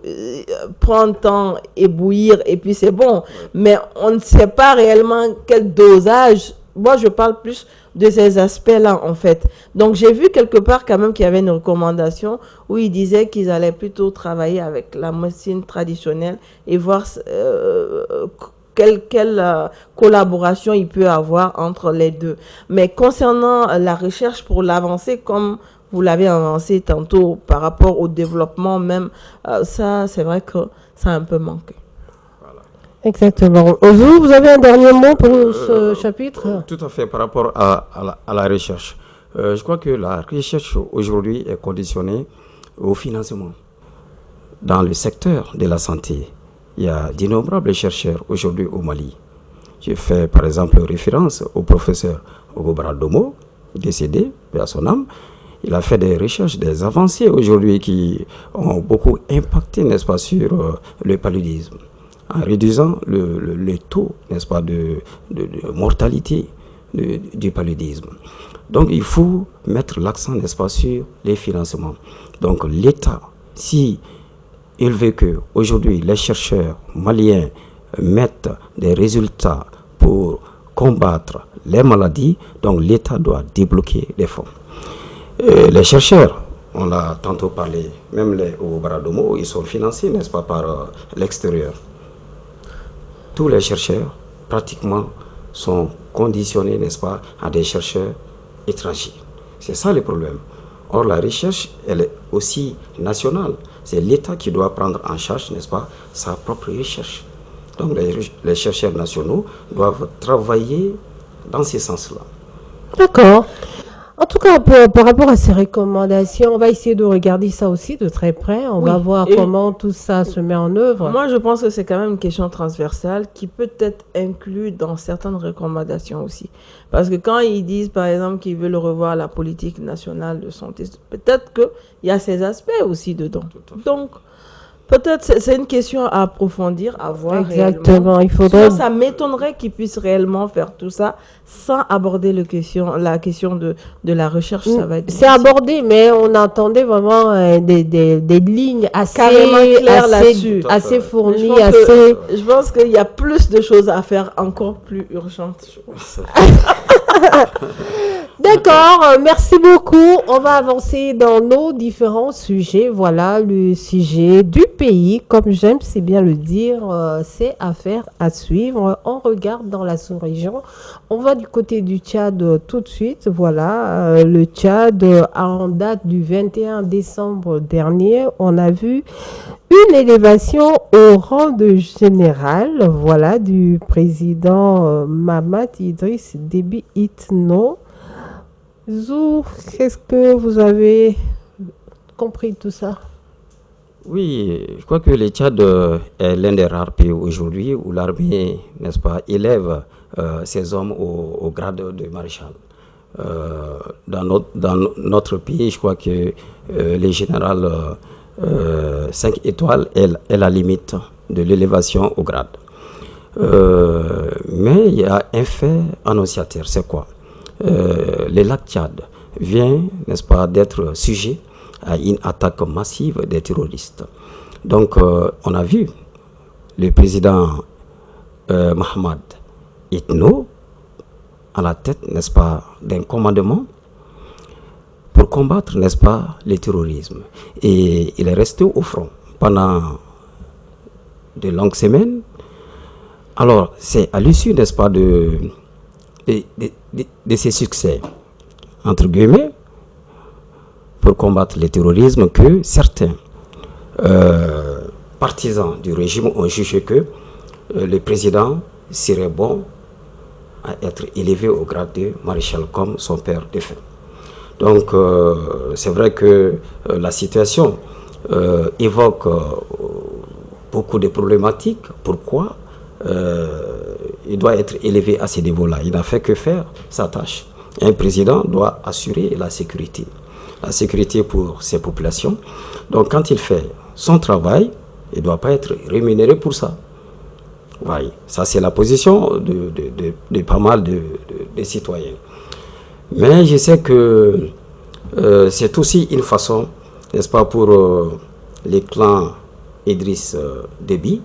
prendre temps et bouillir et puis c'est bon. Mais on ne sait pas réellement quel dosage. Moi, je parle plus de ces aspects-là, en fait. Donc, j'ai vu quelque part quand même qu'il y avait une recommandation où ils disaient qu'ils allaient plutôt travailler avec la médecine traditionnelle et voir quelle collaboration il peut avoir entre les deux. Mais concernant la recherche pour l'avancée, comme vous l'avez avancé tantôt par rapport au développement même, ça, c'est vrai que ça a un peu manqué. Exactement. Vous avez un dernier mot pour ce chapitre? Tout à fait, par rapport à la recherche. Je crois que la recherche aujourd'hui est conditionnée au financement. Dans le secteur de la santé, il y a d'innombrables chercheurs aujourd'hui au Mali. Je fais par exemple référence au professeur Ogo Bradomo, décédé, paix à son âme. Il a fait des recherches, des avancées aujourd'hui qui ont beaucoup impacté, n'est-ce pas, sur le paludisme, en réduisant le taux, n'est-ce pas, de mortalité du paludisme. Donc il faut mettre l'accent, n'est-ce pas, sur les financements. Donc l'État, si il veut que aujourd'hui les chercheurs maliens mettent des résultats pour combattre les maladies, donc l'État doit débloquer des fonds. Les chercheurs, on l'a tantôt parlé, même les au Bradomo, ils sont financés, n'est-ce pas, par l'extérieur. Tous les chercheurs, pratiquement, sont conditionnés, n'est-ce pas, à des chercheurs étrangers. C'est ça le problème. Or, la recherche, elle est aussi nationale. C'est l'État qui doit prendre en charge, n'est-ce pas, sa propre recherche. Donc, les chercheurs nationaux doivent travailler dans ce sens-là. D'accord. En tout cas, par rapport à ces recommandations, on va essayer de regarder ça aussi de très près. On va voir comment tout ça se met en œuvre. Moi, je pense que c'est quand même une question transversale qui peut être inclue dans certaines recommandations aussi. Parce que quand ils disent, par exemple, qu'ils veulent revoir la politique nationale de santé, peut-être qu'il y a ces aspects aussi dedans. Donc, peut-être c'est une question à approfondir, à voir. Exactement, réellement. Il faudrait... Ça m'étonnerait qu'ils puissent réellement faire tout ça sans aborder la question de la recherche. Ça va être c'est abordé, mais on entendait vraiment des lignes assez claires là-dessus, assez fournies, je pense qu'il y a plus de choses à faire encore plus urgentes. D'accord, merci beaucoup. On va avancer dans nos différents sujets. Voilà le sujet du pays. Comme j'aime si bien le dire, c'est affaire à suivre. On regarde dans la sous-région. On va du côté du Tchad tout de suite. Voilà, le Tchad, en date du 21 décembre dernier, on a vu une élévation au rang de général, voilà, du président Mahamat Idriss Déby Itno. Zou, qu'est-ce que vous avez compris de tout ça? Oui, je crois que le Tchad est l'un des rares pays aujourd'hui où l'armée, n'est-ce pas, élève ses hommes au grade de maréchal. Dans notre pays, je crois que les générales 5 étoiles est la limite de l'élévation au grade. Mais il y a un fait annonciateur, c'est quoi? Le lac Tchad vient, n'est-ce pas, d'être sujet à une attaque massive des terroristes. Donc, on a vu le président Mahamat Itno à la tête, n'est-ce pas, d'un commandement pour combattre, n'est-ce pas, le terrorisme. Et il est resté au front pendant de longues semaines. Alors, c'est à l'issue, n'est-ce pas, de ces succès, entre guillemets, pour combattre le terrorisme, que certains partisans du régime ont jugé que le président serait bon à être élevé au grade de maréchal comme son père défunt. Donc, c'est vrai que la situation évoque beaucoup de problématiques. Pourquoi il doit être élevé à ce niveau-là? Il n'a fait que faire sa tâche. Un président doit assurer la sécurité pour ses populations. Donc, quand il fait son travail, il ne doit pas être rémunéré pour ça. Oui, ça c'est la position de pas mal des citoyens. Mais je sais que c'est aussi une façon, n'est-ce pas, pour les clans Idriss Déby,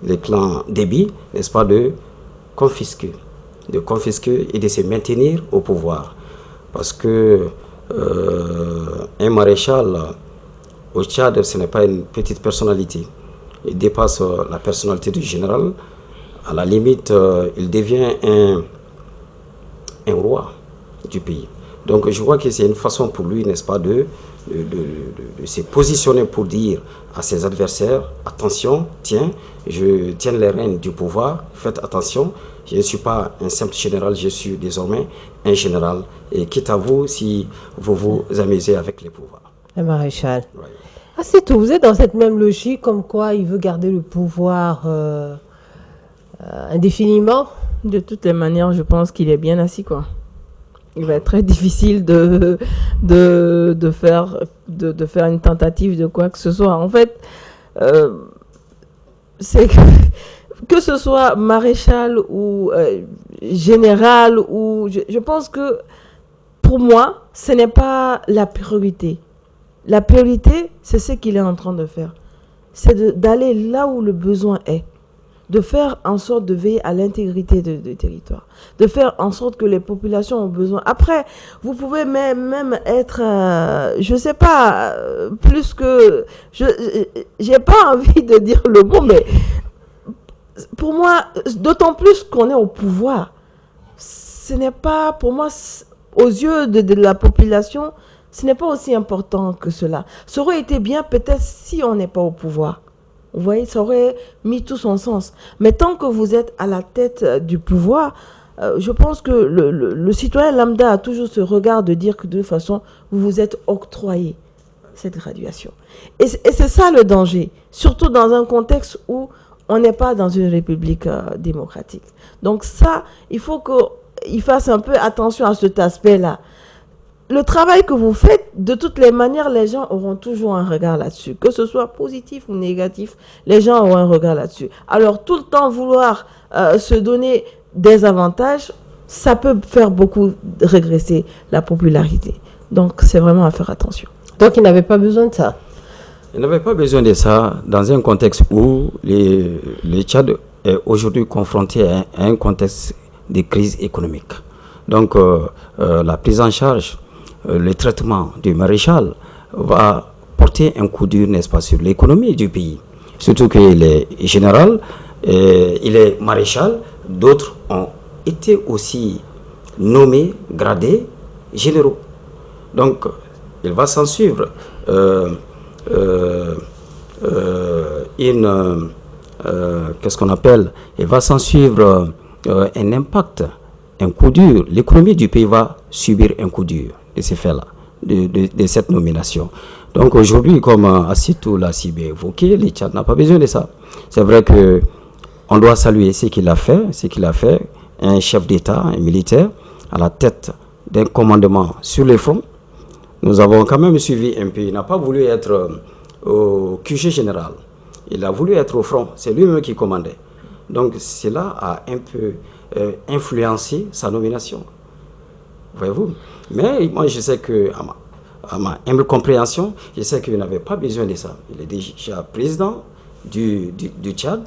les clans Déby, n'est-ce pas, de confisquer et de se maintenir au pouvoir. Parce que un maréchal au Tchad, ce n'est pas une petite personnalité. Il dépasse la personnalité du général. À la limite, il devient un roi du pays. Donc je vois que c'est une façon pour lui, n'est-ce pas, de se positionner pour dire à ses adversaires, attention, tiens, je tiens les rênes du pouvoir, faites attention, je ne suis pas un simple général, je suis désormais un général. Et quitte à vous si vous vous amusez avec les pouvoirs. Le maréchal. Ouais. Ah, c'est tout. Vous êtes dans cette même logique, comme quoi il veut garder le pouvoir indéfiniment. De toutes les manières, je pense qu'il est bien assis, quoi. Il va être très difficile de faire une tentative de quoi que ce soit. En fait, c'est que ce soit maréchal ou général, ou je pense que pour moi, ce n'est pas la priorité. La priorité, c'est ce qu'il est en train de faire. C'est d'aller là où le besoin est. De faire en sorte de veiller à l'intégrité du territoire, de faire en sorte que les populations ont besoin. Après, vous pouvez même être, je sais pas, plus que, j'ai pas envie de dire le mot, mais pour moi, d'autant plus qu'on est au pouvoir, ce n'est pas, pour moi, aux yeux de la population, ce n'est pas aussi important que cela. Ça aurait été bien peut-être si on n'est pas au pouvoir. Vous voyez, ça aurait mis tout son sens. Mais tant que vous êtes à la tête du pouvoir, je pense que le citoyen lambda a toujours ce regard de dire que de toute façon, vous vous êtes octroyé cette graduation. Et c'est ça le danger, surtout dans un contexte où on n'est pas dans une république démocratique. Donc ça, il faut qu'il fasse un peu attention à cet aspect-là. Le travail que vous faites, de toutes les manières, les gens auront toujours un regard là-dessus. Que ce soit positif ou négatif, les gens auront un regard là-dessus. Alors, tout le temps vouloir se donner des avantages, ça peut faire beaucoup régresser la popularité. Donc, c'est vraiment à faire attention. Donc, il n'avait pas besoin de ça. Il n'avait pas besoin de ça dans un contexte où le Tchad est aujourd'hui confronté à un contexte de crise économique. Donc, la prise en charge, le traitement du maréchal va porter un coup dur, n'est-ce pas, sur l'économie du pays. Surtout qu'il est général, il est maréchal, d'autres ont été aussi nommés, gradés, généraux. Donc, il va s'en suivre qu'est-ce qu'on appelle, il va s'en suivre un impact, un coup dur. L'économie du pays va subir un coup dur de ces faits-là, de cette nomination. Donc aujourd'hui, comme Assitou l'a si bien évoqué, le Tchad n'a pas besoin de ça. C'est vrai que on doit saluer ce qu'il a fait, un chef d'État, un militaire, à la tête d'un commandement sur les fronts. Nous avons quand même suivi un peu. Il n'a pas voulu être au QG général. Il a voulu être au front. C'est lui-même qui commandait. Donc cela a un peu influencé sa nomination. Voyez-vous? Mais moi, je sais que, à ma humble compréhension, je sais qu'il n'avait pas besoin de ça. Il est déjà président du Tchad.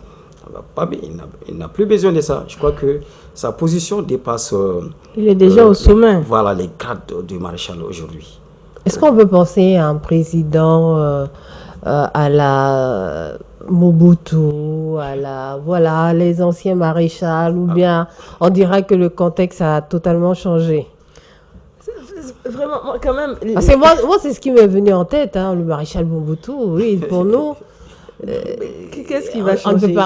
Il n'a plus besoin de ça. Je crois que sa position dépasse... il est déjà au sommet. Voilà, les grades du maréchal aujourd'hui. Est-ce qu'on peut penser à un président à la Mobutu, voilà, les anciens maréchals, ou bien on dirait que le contexte a totalement changé? Vraiment, moi, quand même... Parce que moi c'est ce qui m'est venu en tête, hein, le maréchal Mobutu, oui, pour nous... Qu'est-ce qui va changer?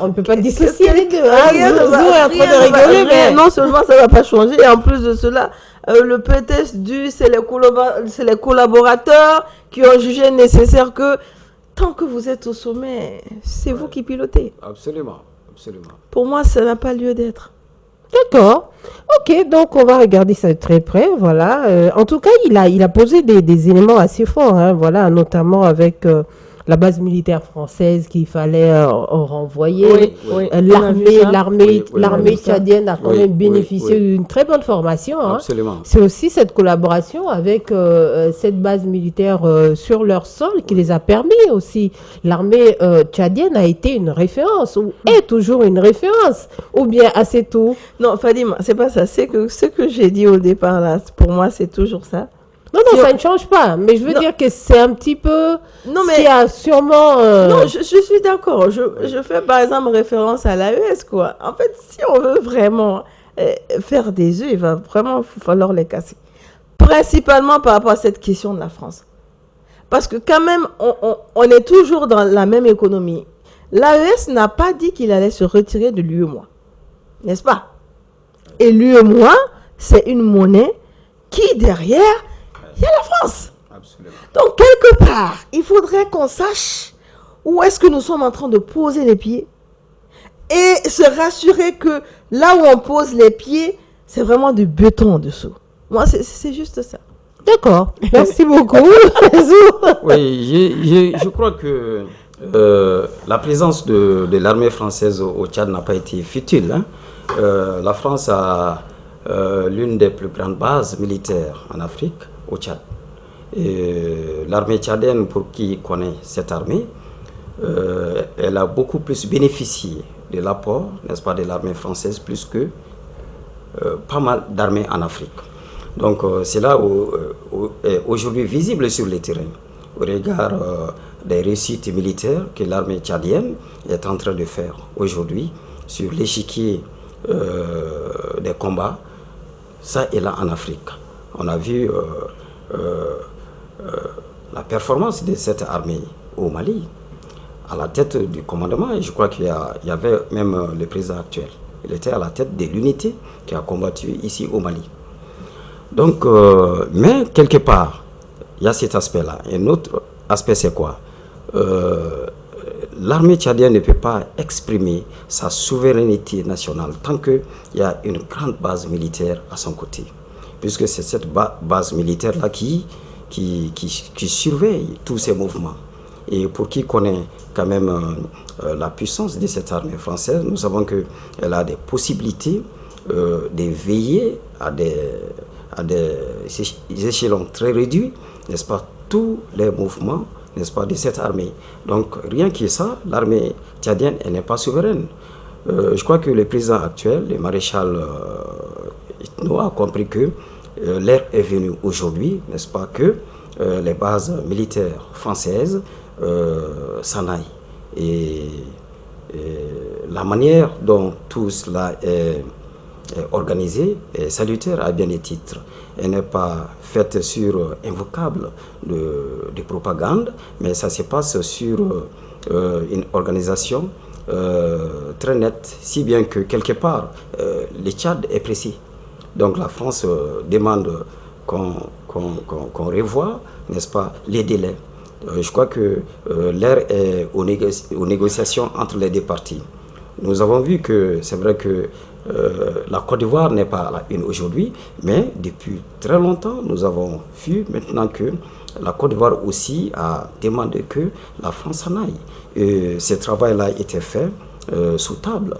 On ne peut pas dissocier les deux. Rien Zou est en train de rigoler, mais... Non seulement ça ne va pas changer, et en plus de cela, le PTS c'est les collaborateurs qui ont jugé nécessaire que, tant que vous êtes au sommet, c'est vous qui pilotez. Absolument, absolument. Pour moi, ça n'a pas lieu d'être. D'accord. Ok, donc on va regarder ça de très près. Voilà. En tout cas, il a posé des éléments assez forts. Hein, voilà, notamment avec la base militaire française qu'il fallait renvoyer. Oui, oui. L'armée tchadienne a quand même bénéficié d'une très bonne formation. Hein. Absolument. C'est aussi cette collaboration avec cette base militaire sur leur sol qui les a permis aussi. L'armée tchadienne a été une référence ou est toujours une référence ou bien assez tout. Non, Fadima, c'est pas ça. C'est que ce que j'ai dit au départ là, pour moi, c'est toujours ça. Non, ça ne change pas. Mais je veux dire que c'est un petit peu ce qui a sûrement... Non, je suis d'accord. Je fais par exemple référence à l'AES, quoi. En fait, si on veut vraiment faire des œufs, il va vraiment falloir les casser. Principalement par rapport à cette question de la France. Parce que quand même, on est toujours dans la même économie. L'AES n'a pas dit qu'il allait se retirer de l'UEMOA. N'est-ce pas? Et l'UEMOA, c'est une monnaie qui, derrière, il y a la France. Absolument. Donc, quelque part, il faudrait qu'on sache où est-ce que nous sommes en train de poser les pieds et se rassurer que là où on pose les pieds, c'est vraiment du béton en dessous. Moi, c'est juste ça. D'accord. Merci beaucoup. Oui, je crois que la présence de l'armée française au Tchad n'a pas été futile. Hein. La France a l'une des plus grandes bases militaires en Afrique, au Tchad. L'armée tchadienne, pour qui connaît cette armée, elle a beaucoup plus bénéficié de l'apport, n'est-ce pas, de l'armée française, plus que pas mal d'armées en Afrique. Donc c'est là où est aujourd'hui visible sur le terrain, au regard des réussites militaires que l'armée tchadienne est en train de faire aujourd'hui sur l'échiquier des combats, ça et là en Afrique. On a vu la performance de cette armée au Mali, à la tête du commandement, et je crois qu'il y avait même le président actuel. Il était à la tête de l'unité qui a combattu ici au Mali. Donc, mais quelque part, il y a cet aspect-là. Un autre aspect, c'est quoi? L'armée tchadienne ne peut pas exprimer sa souveraineté nationale tant qu'il y a une grande base militaire à son côté. Puisque c'est cette base militaire-là qui surveille tous ces mouvements. Et pour qui connaît quand même la puissance de cette armée française, nous savons qu'elle a des possibilités de veiller à des échelons très réduits, n'est-ce pas, tous les mouvements, n'est-ce pas, de cette armée. Donc rien que ça, l'armée tchadienne, elle n'est pas souveraine. Je crois que le président actuel, le maréchal Itno, a compris que l'heure est venue aujourd'hui, n'est-ce pas, que les bases militaires françaises s'en aillent. Et la manière dont tout cela est organisé est salutaire à bien des titres. Elle n'est pas faite sur invocable de propagande, mais ça se passe sur une organisation très nette, si bien que quelque part, le Tchad est précis. Donc la France demande qu'on revoie, n'est-ce pas, les délais. Je crois que l'heure est aux négociations entre les deux parties. Nous avons vu que c'est vrai que la Côte d'Ivoire n'est pas à la une aujourd'hui, mais depuis très longtemps, nous avons vu maintenant que la Côte d'Ivoire aussi a demandé que la France s'en aille. Et ce travail-là a été fait sous table,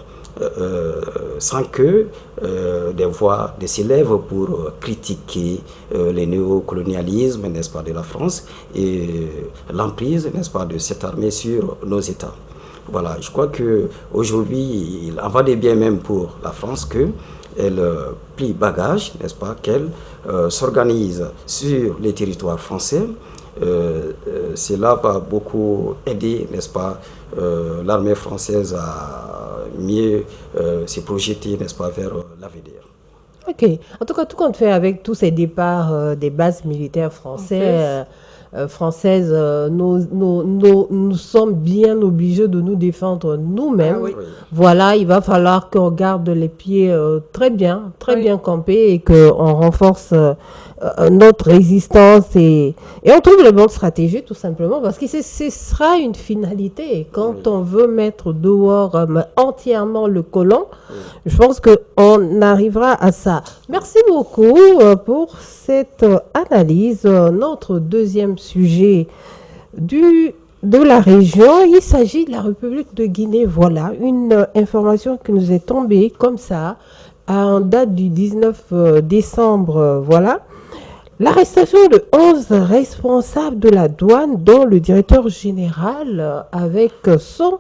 sans que des voix s'élèvent pour critiquer le néocolonialisme, n'est-ce pas, de la France et l'emprise, n'est-ce pas, de cette armée sur nos États. Voilà, je crois qu'aujourd'hui, il en va de bien même pour la France qu'elle plie bagage, n'est-ce pas, qu'elle s'organise sur les territoires français. Cela va beaucoup aider, n'est-ce pas, l'armée française à mieux se projeter, n'est-ce pas, vers l'avenir. Ok. En tout cas, tout compte fait avec tous ces départs des bases militaires françaises, nous sommes bien obligés de nous défendre nous-mêmes. Ah oui. Voilà, il va falloir qu'on garde les pieds très bien campés et qu'on renforce notre résistance et on trouve les bonnes stratégies tout simplement parce que ce sera une finalité. Quand on veut mettre dehors entièrement le colon, je pense qu'on arrivera à ça. Merci beaucoup pour cette analyse. Notre deuxième sujet du de la région. Il s'agit de la République de Guinée. Voilà une information qui nous est tombée comme ça, en date du 19 décembre. Voilà. L'arrestation de 11 responsables de la douane, dont le directeur général, avec son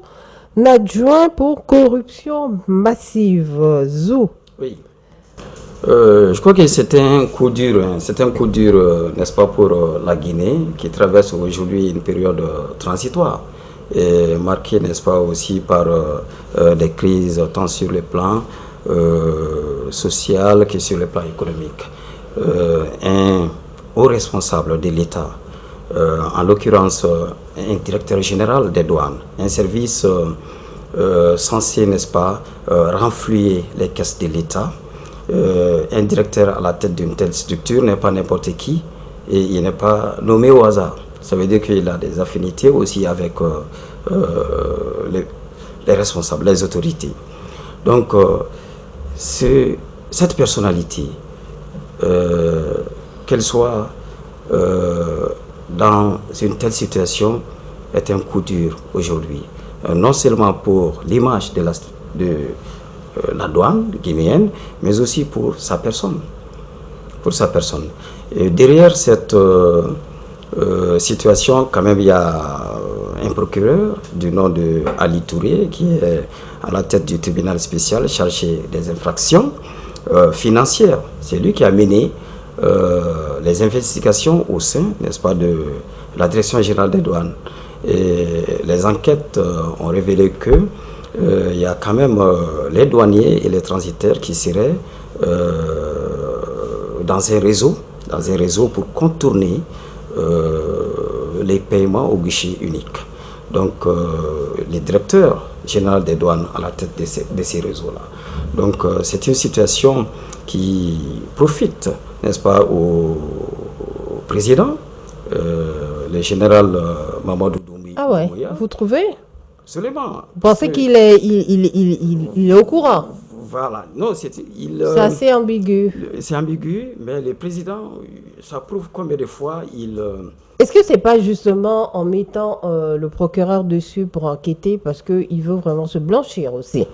adjoint pour corruption massive. Zou. Oui. Je crois que c'était un coup dur, hein. C'est un coup dur, n'est-ce pas, pour la Guinée, qui traverse aujourd'hui une période transitoire, et marquée, n'est-ce pas, aussi par des crises tant sur le plan social que sur le plan économique. Un haut responsable de l'État, en l'occurrence un directeur général des douanes, un service censé, n'est-ce pas, renflouer les caisses de l'État. Un directeur à la tête d'une telle structure n'est pas n'importe qui, et il n'est pas nommé au hasard. Ça veut dire qu'il a des affinités aussi avec les responsables, les autorités. Donc, cette personnalité, qu'elle soit dans une telle situation, est un coup dur aujourd'hui. Non seulement pour l'image de la douane guinéenne, mais aussi pour sa personne. Et derrière cette situation, quand même, il y a un procureur du nom de Ali Touré qui est à la tête du tribunal spécial chargé des infractions financières. C'est lui qui a mené les investigations au sein, n'est-ce pas, de la direction générale des douanes. Et les enquêtes ont révélé que il y a quand même les douaniers et les transitaires qui seraient dans un réseau pour contourner les paiements au guichet unique. Donc, les directeurs généraux des douanes à la tête de ces réseaux-là. Donc, c'est une situation qui profite, n'est-ce pas, au président, le général Mamadou Doumbouya. Ah ouais, vous trouvez? Absolument. Vous pensez qu'il est, il est au courant? Voilà. Non, c'est assez ambigu. C'est ambigu, mais le président, ça prouve combien de fois il... Est-ce que c'est pas justement en mettant le procureur dessus pour enquêter parce qu'il veut vraiment se blanchir aussi?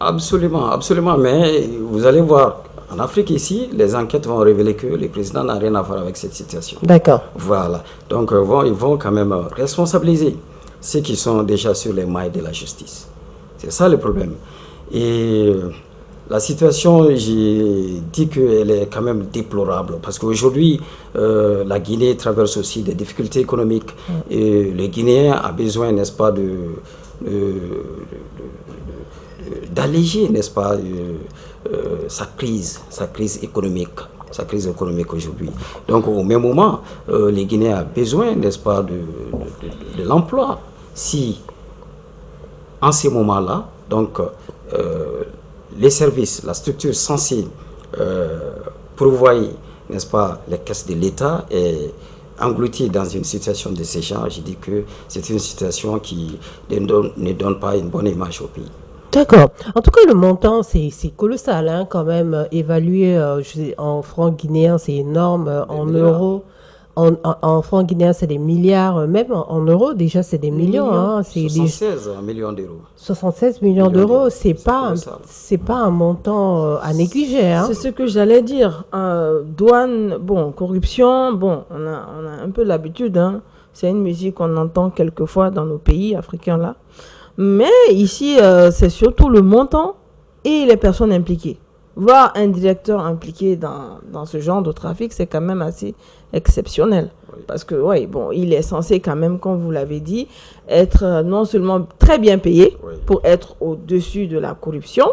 Absolument, absolument. Mais vous allez voir, en Afrique ici, les enquêtes vont révéler que le président n'a rien à voir avec cette situation. D'accord. Voilà. Donc, ils vont quand même responsabiliser ceux qui sont déjà sur les mailles de la justice. C'est ça le problème. Et la situation, j'ai dit qu'elle est quand même déplorable parce qu'aujourd'hui, la Guinée traverse aussi des difficultés économiques. Et le Guinéen a besoin, n'est-ce pas, d'alléger, n'est-ce pas, sa crise économique. Sa crise économique aujourd'hui. Donc, au même moment, les Guinéens ont besoin, n'est-ce pas, de l'emploi. Si, en ces moments-là, donc, les services, la structure censée pourvoir, n'est-ce pas, les caisses de l'État est engloutie dans une situation de ce genre, je dis que c'est une situation qui ne donne pas une bonne image au pays. D'accord. En tout cas, le montant, c'est colossal, hein, quand même, évalué en francs guinéens, c'est énorme, en euros. En francs guinéens, c'est des milliards, même en euros, déjà, c'est des millions. Hein, 76 millions d'euros. 76 millions d'euros, c'est pas un montant à négliger. Hein. C'est ce que j'allais dire. Douane, bon, corruption, bon, on a un peu l'habitude. Hein. C'est une musique qu'on entend quelquefois dans nos pays africains là. Mais ici, c'est surtout le montant et les personnes impliquées. Voir un directeur impliqué dans ce genre de trafic, c'est quand même assez exceptionnel. Oui. Parce que, oui, bon, il est censé quand même, comme vous l'avez dit, être non seulement très bien payé pour être au-dessus de la corruption,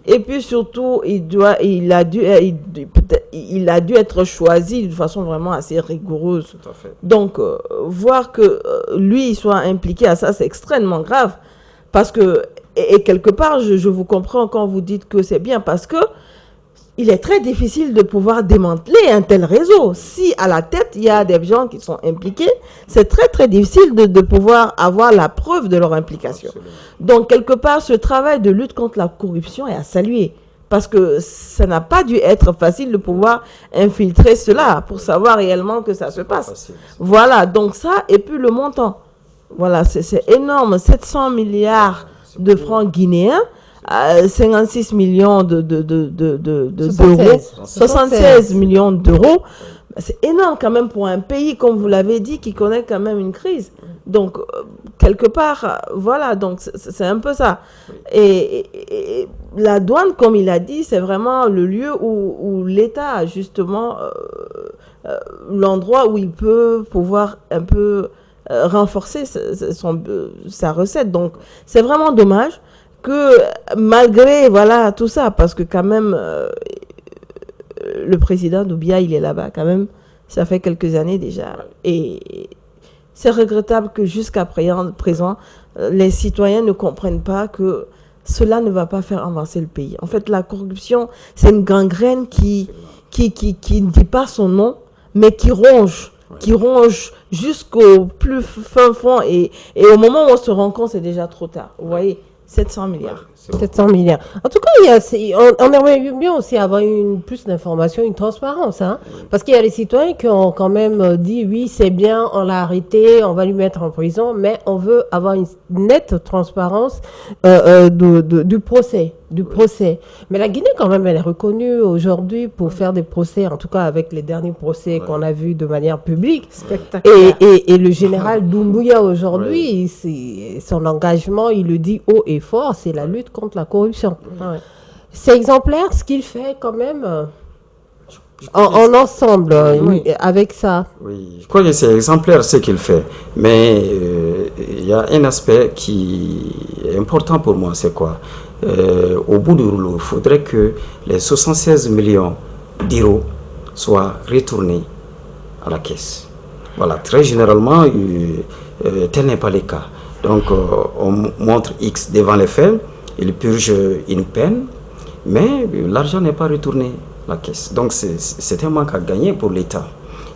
et puis surtout, il a dû être choisi de façon vraiment assez rigoureuse. Tout à fait. Donc, voir que lui, il soit impliqué à ça, c'est extrêmement grave. Parce que, et quelque part, je vous comprends quand vous dites que c'est bien, parce que il est très difficile de pouvoir démanteler un tel réseau. Si à la tête, il y a des gens qui sont impliqués, c'est très très difficile de pouvoir avoir la preuve de leur implication. Absolument. Donc, quelque part, ce travail de lutte contre la corruption est à saluer. Parce que ça n'a pas dû être facile de pouvoir infiltrer cela pour savoir réellement que ça se passe. Voilà, donc ça, et puis le montant. Voilà, c'est énorme. 700 milliards de francs guinéens, 56 millions d'euros, 76 millions d'euros. C'est énorme quand même pour un pays, comme vous l'avez dit, qui connaît quand même une crise. Donc, quelque part, voilà, donc c'est un peu ça. Et la douane, comme il a dit, c'est vraiment le lieu où l'État, justement, l'endroit où il peut pouvoir un peu renforcer sa recette. Donc, c'est vraiment dommage que malgré, voilà, tout ça, parce que quand même... le président Doumbia, il est là-bas quand même. Ça fait quelques années déjà. Et c'est regrettable que jusqu'à présent, les citoyens ne comprennent pas que cela ne va pas faire avancer le pays. En fait, la corruption, c'est une gangrène qui ne dit pas son nom, mais qui ronge jusqu'au plus fin fond. Et au moment où on se rend compte, c'est déjà trop tard. Vous voyez, 700 milliards. 700 milliards. En tout cas, on aimerait bien aussi avoir plus d'informations, une transparence. Hein? Parce qu'il y a des citoyens qui ont quand même dit, oui, c'est bien, on l'a arrêté, on va lui mettre en prison, mais on veut avoir une nette transparence du procès. Mais la Guinée, quand même, elle est reconnue aujourd'hui pour faire des procès, en tout cas avec les derniers procès qu'on a vus de manière publique. Spectaculaire. Et le général Doumbouya, aujourd'hui, son engagement, il le dit haut et fort, c'est la lutte contre la corruption. C'est exemplaire ce qu'il fait quand même en ensemble avec ça. Oui, je crois que c'est exemplaire ce qu'il fait. Mais il y a un aspect qui est important pour moi, c'est quoi? Au bout du rouleau, il faudrait que les 76 millions d'euros soient retournés à la caisse. Voilà, très généralement, tel n'est pas le cas. Donc, on montre X devant les faits, il purge une peine, mais l'argent n'est pas retourné à la caisse. Donc, c'est un manque à gagner pour l'État.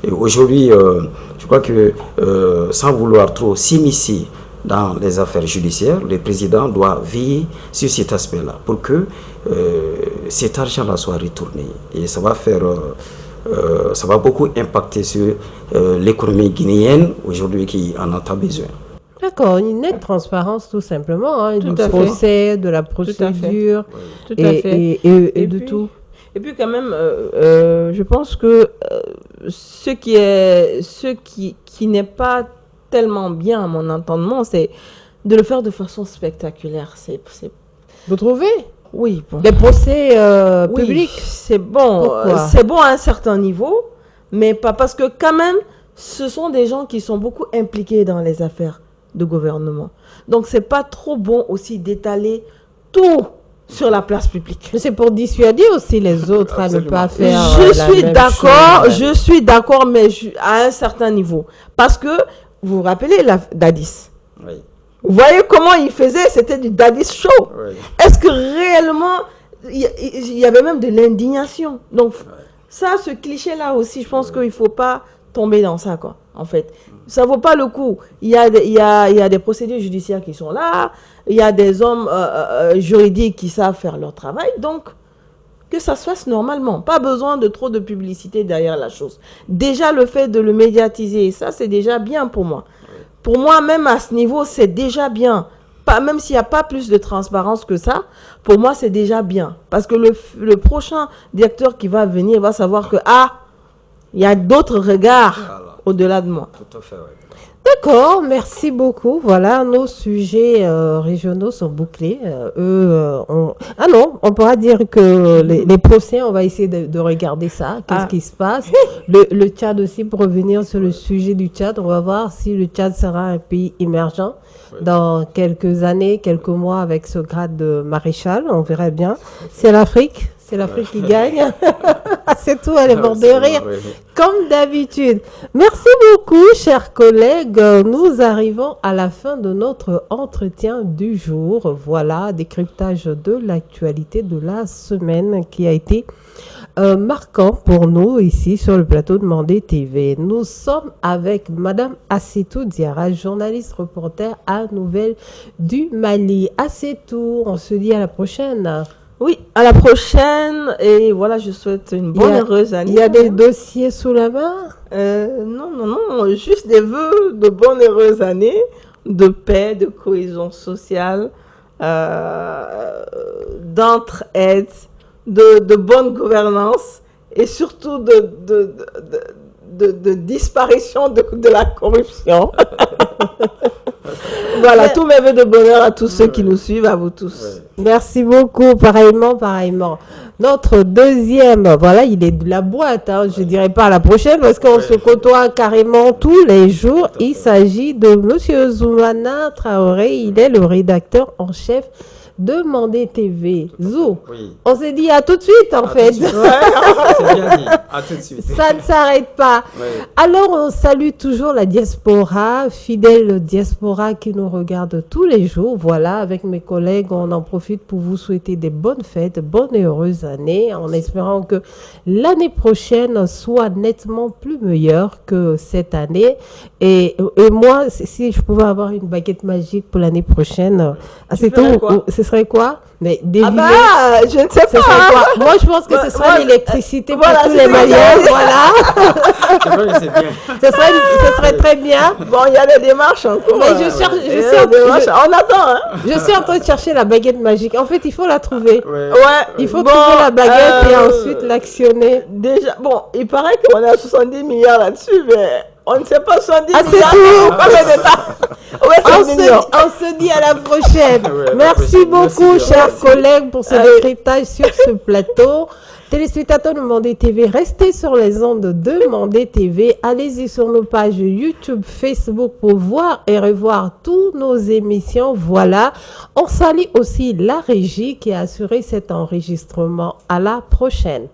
Et aujourd'hui, je crois que sans vouloir trop s'immiscer dans les affaires judiciaires, le président doit veiller sur cet aspect-là pour que cet argent-là soit retourné. Et ça va faire... ça va beaucoup impacter sur l'économie guinéenne aujourd'hui qui en a besoin. D'accord, une nette transparence tout simplement, hein, du procès, de la procédure et de tout. Et puis quand même, je pense que ce qui n'est pas tellement bien à mon entendement, c'est de le faire de façon spectaculaire. Vous trouvez? Oui. Bon. Les procès publics, c'est bon. C'est bon à un certain niveau, mais pas parce que quand même, ce sont des gens qui sont beaucoup impliqués dans les affaires de gouvernement. Donc, c'est pas trop bon aussi d'étaler tout sur la place publique. C'est pour dissuader aussi les autres à ne pas faire Je suis d'accord, mais à un certain niveau. Parce que, vous vous rappelez Dadis? Oui. Vous voyez comment il faisait? C'était du Dadis show. Oui. Est-ce que réellement, il y avait même de l'indignation? Donc, ça, ce cliché-là aussi, je pense qu'il ne faut pas tomber dans ça, quoi, en fait. Ça ne vaut pas le coup. Il y a des procédures judiciaires qui sont là, il y a des hommes juridiques qui savent faire leur travail, donc que ça se fasse normalement. Pas besoin de trop de publicité derrière la chose. Déjà, le fait de le médiatiser, ça, c'est déjà bien pour moi. Pour moi, même à ce niveau, c'est déjà bien. Même s'il n'y a pas plus de transparence que ça, pour moi, c'est déjà bien. Parce que le prochain directeur qui va venir va savoir que, il y a d'autres regards au-delà de moi. Tout à fait, oui. D'accord, merci beaucoup. Voilà, nos sujets régionaux sont bouclés. Ah non, on pourra dire que les procès, on va essayer de regarder ça. Qu'est-ce qui se passe? Le Tchad aussi, pour revenir sur le sujet du Tchad, on va voir si le Tchad sera un pays émergent dans quelques années, quelques mois avec ce grade de maréchal. On verrait bien. C'est l'Afrique. C'est l'Afrique qui gagne. C'est tout, elle est morte de rire. Comme d'habitude. Merci beaucoup, chers collègues. Nous arrivons à la fin de notre entretien du jour. Voilà, décryptage de l'actualité de la semaine qui a été marquant pour nous ici sur le plateau de Mandé TV. Nous sommes avec Madame Assetou Diarra, journaliste reporter à Nouvelles du Mali. Assetou, on se dit à la prochaine. Oui, à la prochaine. Et voilà, je souhaite une bonne heureuse année. Il y a des dossiers sous la main? Non, juste des vœux de bonne heureuse année. de paix, de cohésion sociale, d'entraide, de bonne gouvernance et surtout de disparition de la corruption. Voilà, tous mes vœux de bonheur à tous ceux qui nous suivent, à vous tous. Merci beaucoup, pareillement, pareillement. Notre deuxième, voilà, il est de la boîte, hein, je dirais pas à la prochaine parce qu'on se côtoie carrément tous les jours. Il s'agit de Monsieur Zoumana Traoré, il est le rédacteur en chef de Mandé TV. Zou, on s'est dit à tout de suite en fait. C'est bien dit, à tout de suite. Ça ne s'arrête pas. Alors on salue toujours la diaspora, fidèle diaspora qui nous regarde tous les jours. Voilà, avec mes collègues, on en profite pour vous souhaiter des bonnes fêtes, bonnes et heureuses années, en espérant que l'année prochaine soit nettement plus meilleure que cette année. Et moi, si je pouvais avoir une baguette magique pour l'année prochaine, c'est tout. Ce serait quoi? Mais deviner. Ah bah, je ne sais pas. Quoi? Moi, je pense que ce serait l'électricité pour tous les Maliens. Voilà. C'est bien. Ce serait très bien. Bon, il y a des démarches encore. Mais on attend. Hein. Je suis en train de chercher la baguette magique. En fait, il faut la trouver. Ouais. Il faut trouver la baguette et ensuite l'actionner. Déjà, bon, il paraît qu'on est à 70 milliards là-dessus, mais on ne sait pas 70 milliards. On se dit à la prochaine. Merci beaucoup, chers collègues, pour ce décryptage sur ce plateau. Téléspectateurs de Mandé TV, restez sur les ondes de Mandé TV. Allez-y sur nos pages YouTube, Facebook pour voir et revoir toutes nos émissions. Voilà. On salue aussi la régie qui a assuré cet enregistrement. À la prochaine.